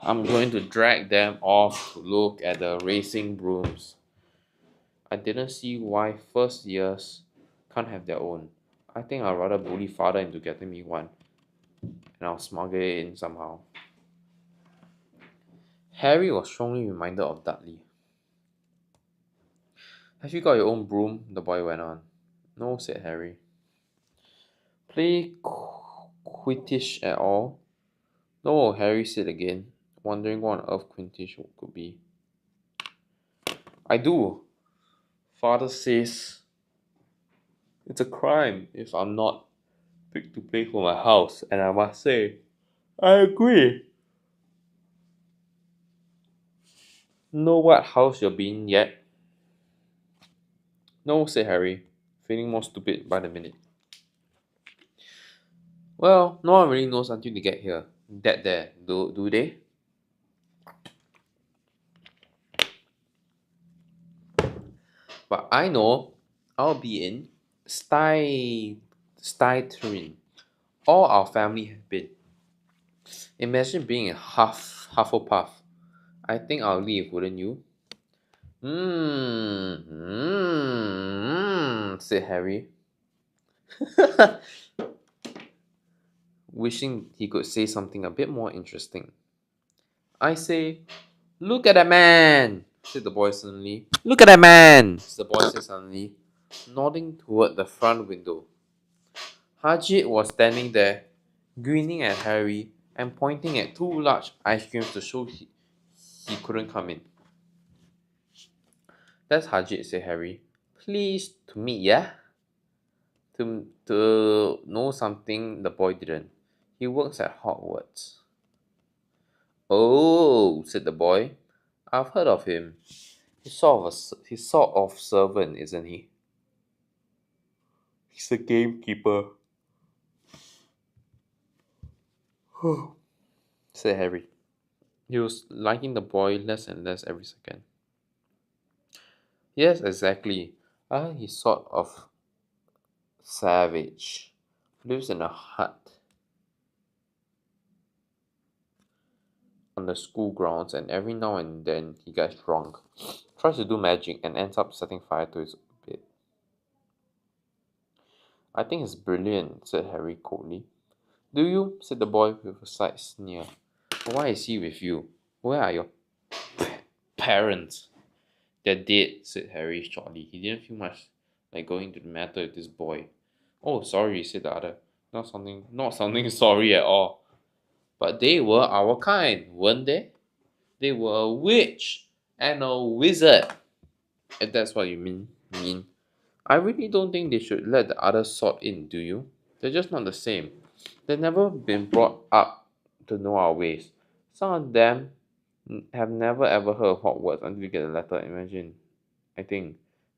S1: I'm going to drag them off to look at the racing brooms. I didn't see why first years can't have their own. I think I'd rather bully father into getting me one, and I'll smuggle it in somehow. Harry was strongly reminded of Dudley. Have you got your own broom? The boy went on. No, said Harry. Play Quidditch at all? No, Harry said again, wondering what on earth Quidditch could be. I do. Father says it's a crime if I'm not picked to play for my house, and I must say, I agree. Know what house you're being yet? No, said Harry, feeling more stupid by the minute. Well, no one really knows until they get here. That there, do they? But I know I'll be in Slytherin. All our family have been. Imagine being a Hufflepuff. I think I'll leave, wouldn't you? Said Harry, wishing he could say something a bit more interesting. I say, look at that man, said the boy suddenly. Look at that man, the boy said suddenly, nodding toward the front window. Hajit was standing there, grinning at Harry and pointing at two large ice creams to show he couldn't come in. That's Hajit, said Harry. Pleased to meet ya? To know something the boy didn't. He works at Hogwarts. Oh, said the boy. I've heard of him. He's sort of servant, isn't he? He's a gamekeeper, said Harry. He was liking the boy less and less every second. Yes, exactly. He's sort of savage. Lives in a hut on the school grounds, and every now and then he gets drunk, tries to do magic, and ends up setting fire to his bed. I think it's brilliant, said Harry coldly. Do you? Said the boy with a slight sneer. Why is he with you? Where are your parents? They're dead, said Harry shortly. He didn't feel much like going into the matter with this boy. Oh, sorry, said the other. Not sounding sorry at all. But they were our kind, weren't they? They were a witch and a wizard. If that's what you mean. I really don't think they should let the other sort in, do you? They're just not the same. They've never been brought up to know our ways. Some of them have never ever heard of Hogwarts until you get a letter. Imagine. I think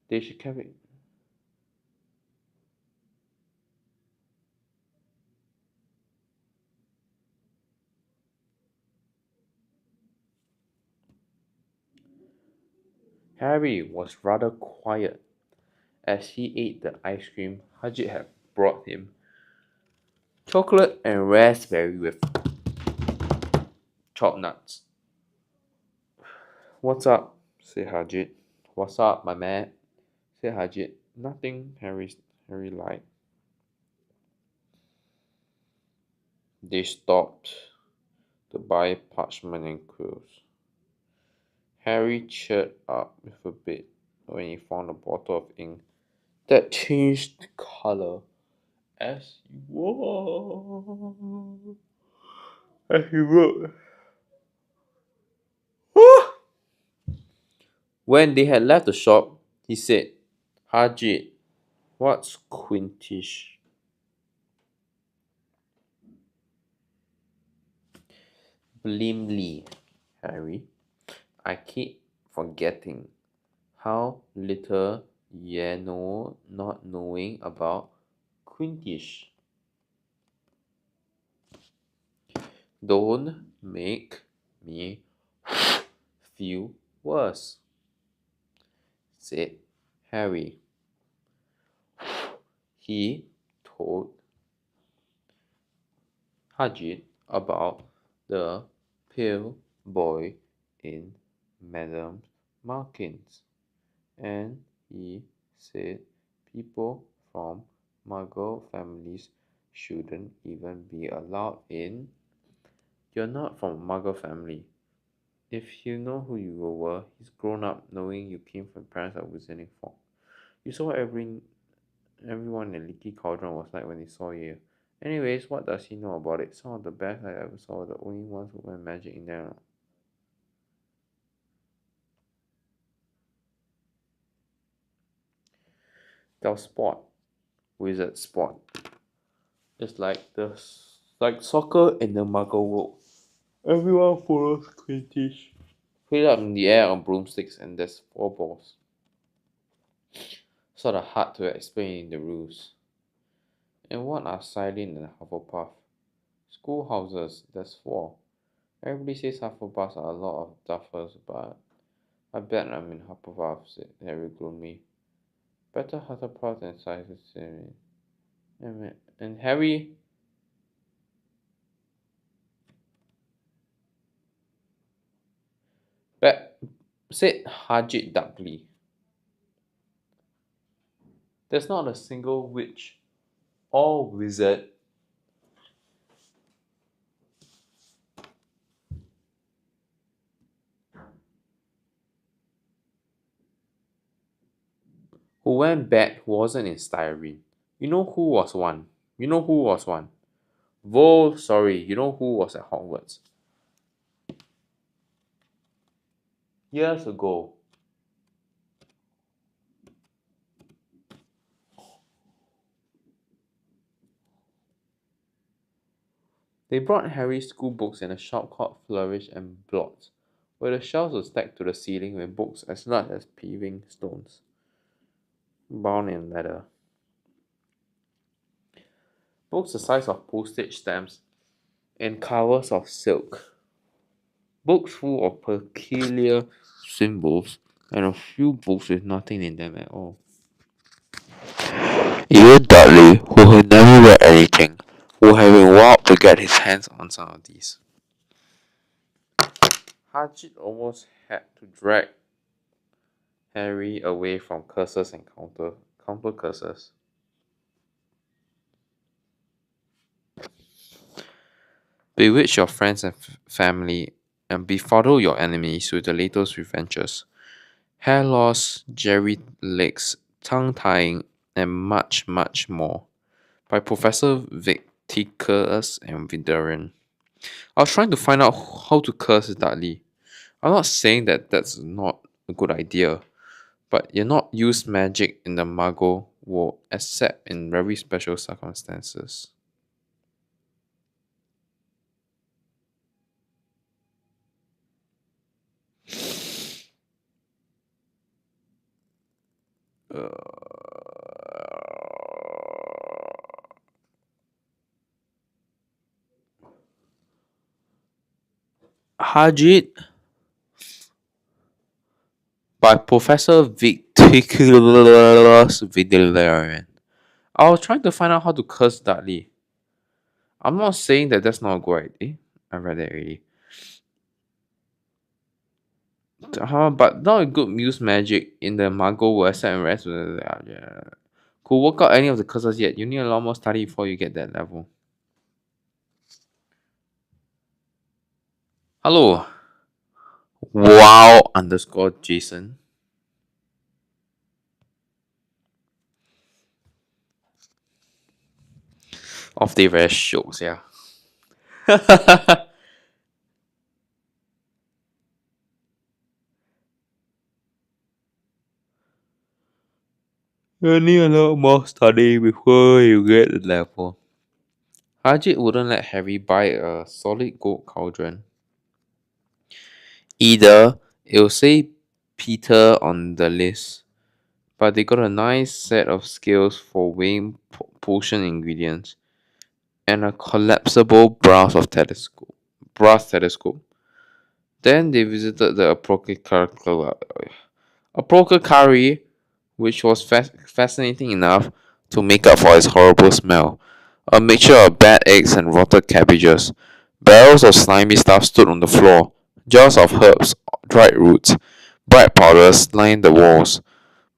S1: they should keep it. Harry was rather quiet as he ate the ice cream Hajit had brought him. Chocolate and raspberry with chopped nuts. What's up? Said Hajit. What's up, my man? Said Hajit. Nothing, Harry lied. They stopped to buy parchment and quills. Harry cheered up with a bit when he found a bottle of ink that changed color as he wrote. As he wrote. When they had left the shop, he said, Hajit, what's quintish? Blimley, Harry. I keep forgetting how little you know not knowing about quintish. Don't make me feel worse, said Harry. He told Hajit about the pale boy in Madame Markin's, and he said people from Muggle families shouldn't even be allowed in. You're not from a Muggle family. If you know who you were, he's grown up knowing you came from parents that were wizarding folk. You saw everyone in Leaky Cauldron was like when they saw you. Anyways, what does he know about it? Some of the best I ever saw were the only ones who went magic in there. They'll sport. Wizard sport. It's like soccer in the Muggle world. Everyone follows Quidditch. Put it up in the air on broomsticks and there's four balls. Sort of hard to explain the rules. And what are Silent and Hufflepuff? Schoolhouses, there's four. Everybody says Hufflepuffs are a lot of duffers, but I bet I'm in Hufflepuff, said Harry gloomily. Better Hufflepuff than Silent. And Harry. Bet Said Hajit Dudley. There's not a single witch or wizard who went bad who wasn't in styrene. You know who was one? You know who was one? Sorry, you know who was at Hogwarts? Years ago. They brought Harry school books in a shop called Flourish and Blot, where the shelves were stacked to the ceiling with books as large as paving stones, bound in leather. Books the size of postage stamps and covers of silk. Books full of peculiar symbols and a few books with nothing in them at all. Even Dudley, who had never read anything, would have been wild to get his hands on some of these. Hajit almost had to drag Harry away from curses and counter curses. Bewitch your friends and family, and befuddle your enemies with the latest revengers. Hair loss, jerry legs, tongue tying, and much, much more. By Professor Victicus and Vidarian. I was trying to find out how to curse Dudley. I'm not saying that that's not a good idea, but you're not use magic in the Muggle world except in very special circumstances. Hajit by Professor Victicus Vidarian. I was trying to find out how to curse Dudley. I'm not saying that that's not a good idea. I read that already. But not a good use magic in the Muggle world except in rest. Yeah. Could work out any of the curses yet. You need a lot more study before you get that level. Hello. Wow underscore Jason. Off day very shokes, yeah. You need a lot more study before you get the level. Hajit wouldn't let Harry buy a solid gold cauldron. Either it'll say Peter on the list, but they got a nice set of scales for weighing potion ingredients and a collapsible brass telescope. Then they visited the apothecary, which was fascinating enough to make up for its horrible smell. A mixture of bad eggs and rotted cabbages. Barrels of slimy stuff stood on the floor. Jars of herbs, dried roots, bright powders lined the walls.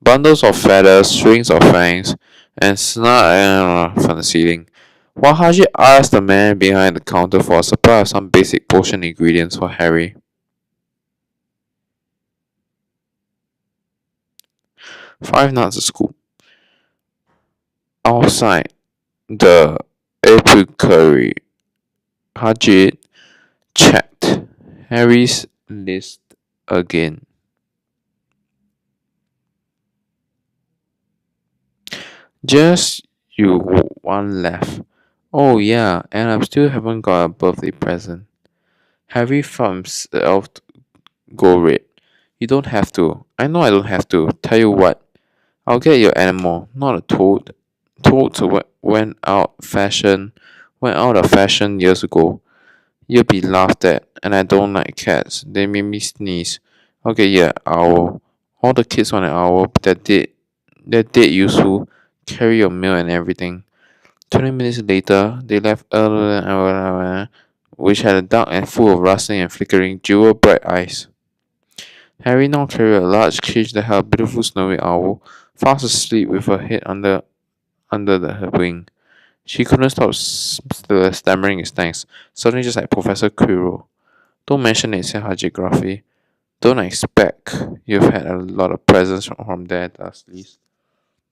S1: Bundles of feathers, strings of fangs, and snot from the ceiling. While Haji asked the man behind the counter for a supply of some basic potion ingredients for Harry. 5 nuts a scoop. Outside the apothecary, Haji checked Harry's list again. Just you one left. Oh yeah, and I still haven't got a birthday present. Harry felt himself go red. You don't have to. I know I don't have to. Tell you what, I'll get your animal, not a toad. Toads went out of fashion years ago. You'll be laughed at, and I don't like cats. They make me sneeze. Okay, yeah, owl. All the kids want an owl. They're dead useful. Carry your mail and everything. 20 minutes later, they left which had a dark and full of rustling and flickering jewel bright eyes. Harry now carried a large cage that held a beautiful snowy owl, fast asleep with her head her wing. She couldn't stop stammering his thanks, suddenly just like Professor Quirrell. Don't mention it, said Haji gruffly. Don't expect you've had a lot of presents from there, Dursleys.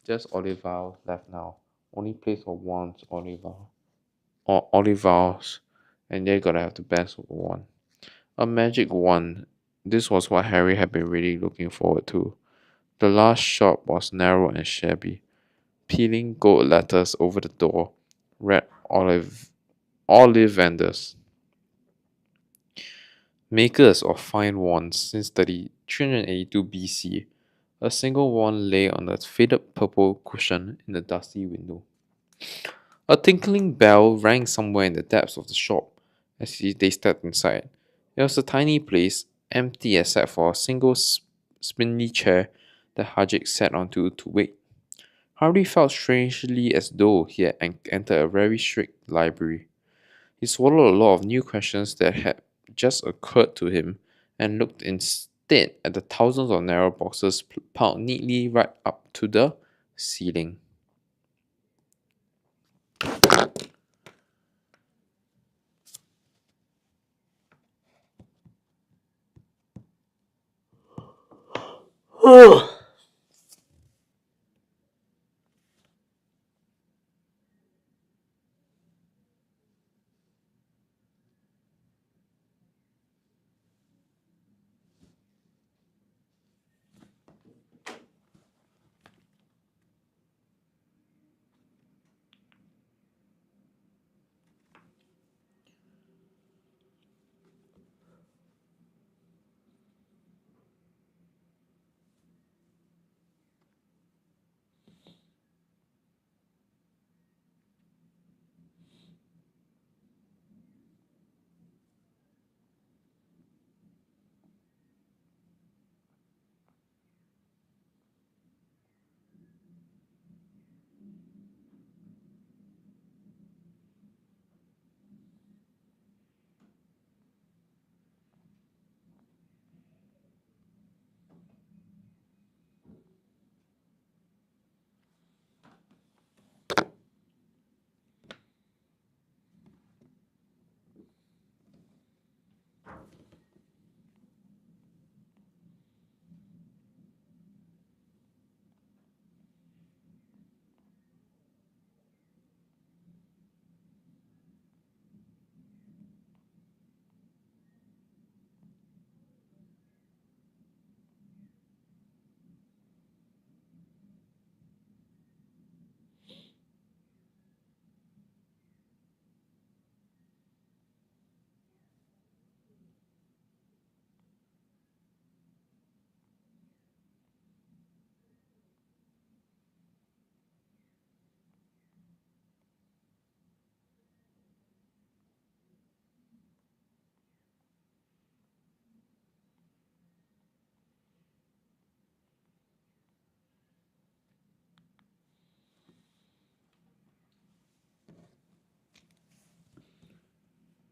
S1: Just Oliver left now. Only place for wands, Oliver. Or Olivars. And they gotta have the best one. A magic wand. This was what Harry had been really looking forward to. The last shop was narrow and shabby. Peeling gold letters over the door read olive vendors. Makers of fine wands since 382 BC. A single wand lay on a faded purple cushion in the dusty window. A tinkling bell rang somewhere in the depths of the shop they stepped inside. It was a tiny place, empty except for a single spindly chair that Hajik sat onto to wait. Harry felt strangely as though he had entered a very strict library. He swallowed a lot of new questions that had just occurred to him and looked instead at the thousands of narrow boxes piled neatly right up to the ceiling.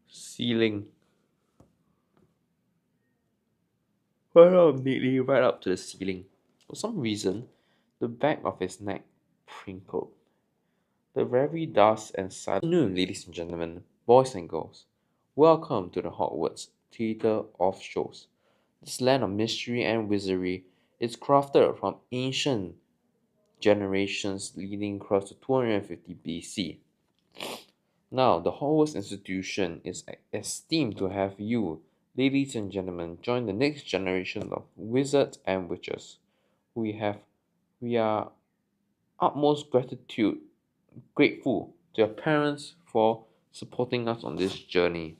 S1: Ceiling. Right up neatly, right up to the ceiling. For some reason, the back of his neck crinkled. The very dust and silence. Good afternoon, ladies and gentlemen, boys and girls. Welcome to the Hogwarts Theatre of Shows. This land of mystery and wizardry is crafted from ancient generations leading across to 250 BC. Now, the Hogwarts Institution is esteemed to have you, ladies and gentlemen, join the next generation of wizards and witches. We have, we are utmost grateful to your parents for supporting us on this journey,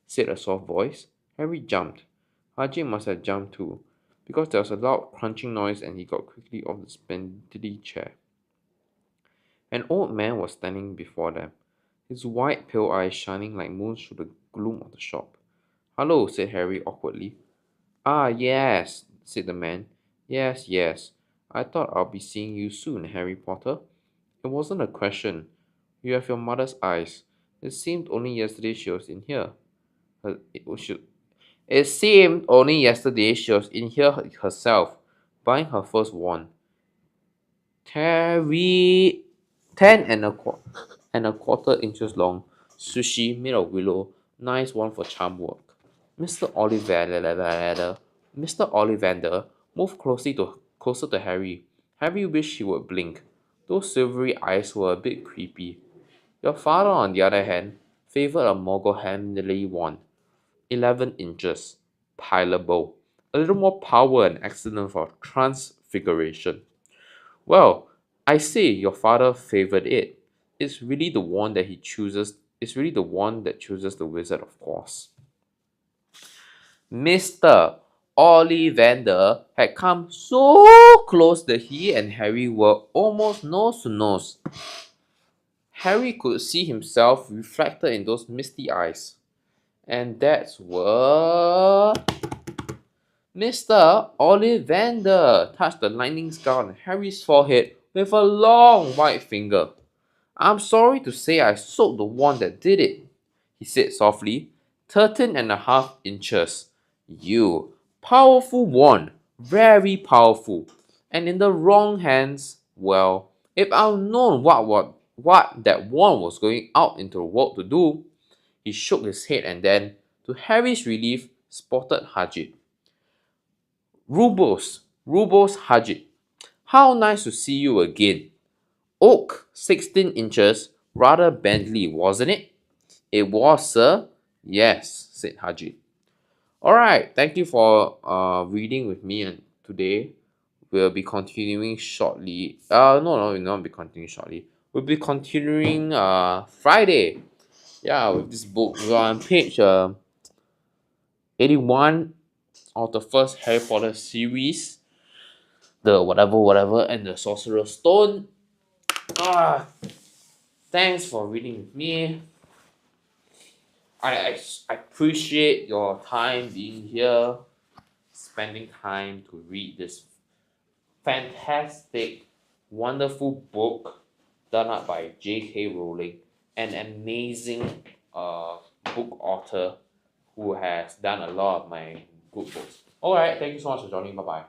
S1: said a soft voice. Harry jumped. Haji must have jumped too, because there was a loud crunching noise and he got quickly off the spindly chair. An old man was standing before them, his wide pale eyes shining like moons through the gloom of the shop. Hello, said Harry awkwardly. Ah, yes, said the man. Yes, yes. I thought I'll be seeing you soon, Harry Potter. It wasn't a question. You have your mother's eyes. It seemed only yesterday she was in here. Her, it, was- she, It seemed only yesterday she was in here herself, buying her first wand. Carry 10 and a quarter inches long, sushi made of willow, nice one for charm work. Mr. Ollivander moved closer to Harry. Harry wished he would blink. Those silvery eyes were a bit creepy. Your father, on the other hand, favored a mogul-handily one, 11 inches, pileable, a little more power and excellent for transfiguration. Well, I say your father favored it. It's really the one that he chooses. It's really the one that chooses the wizard, of course. Mr. Ollivander had come so close that he and Harry were almost nose to nose. Harry could see himself reflected in those misty eyes. And that's what Mr. Ollivander touched the lightning scar on Harry's forehead with a long white finger. I'm sorry to say I sold the one that did it, he said softly. 13.5 inches. You. Powerful wand. Very powerful. And in the wrong hands, well, if I'd known what that wand was going out into the world to do. He shook his head and then, to Harry's relief, spotted Hajit. Rubos Hajit. How nice to see you again. Oak, 16 inches, rather Bentley, wasn't it? It was, sir. Yes, said Hajit. Alright, thank you for reading with me and today. We'll be continuing shortly. No, we'll not be continuing shortly. We'll be continuing Friday. Yeah, with this book. We're on page 81 of the first Harry Potter series. The whatever and the Sorcerer's Stone. Ah, thanks for reading with me. I appreciate your time being here, spending time to read this fantastic, wonderful book done up by J.K. Rowling, an amazing book author who has done a lot of my good books. Alright, thank you so much for joining. Bye bye.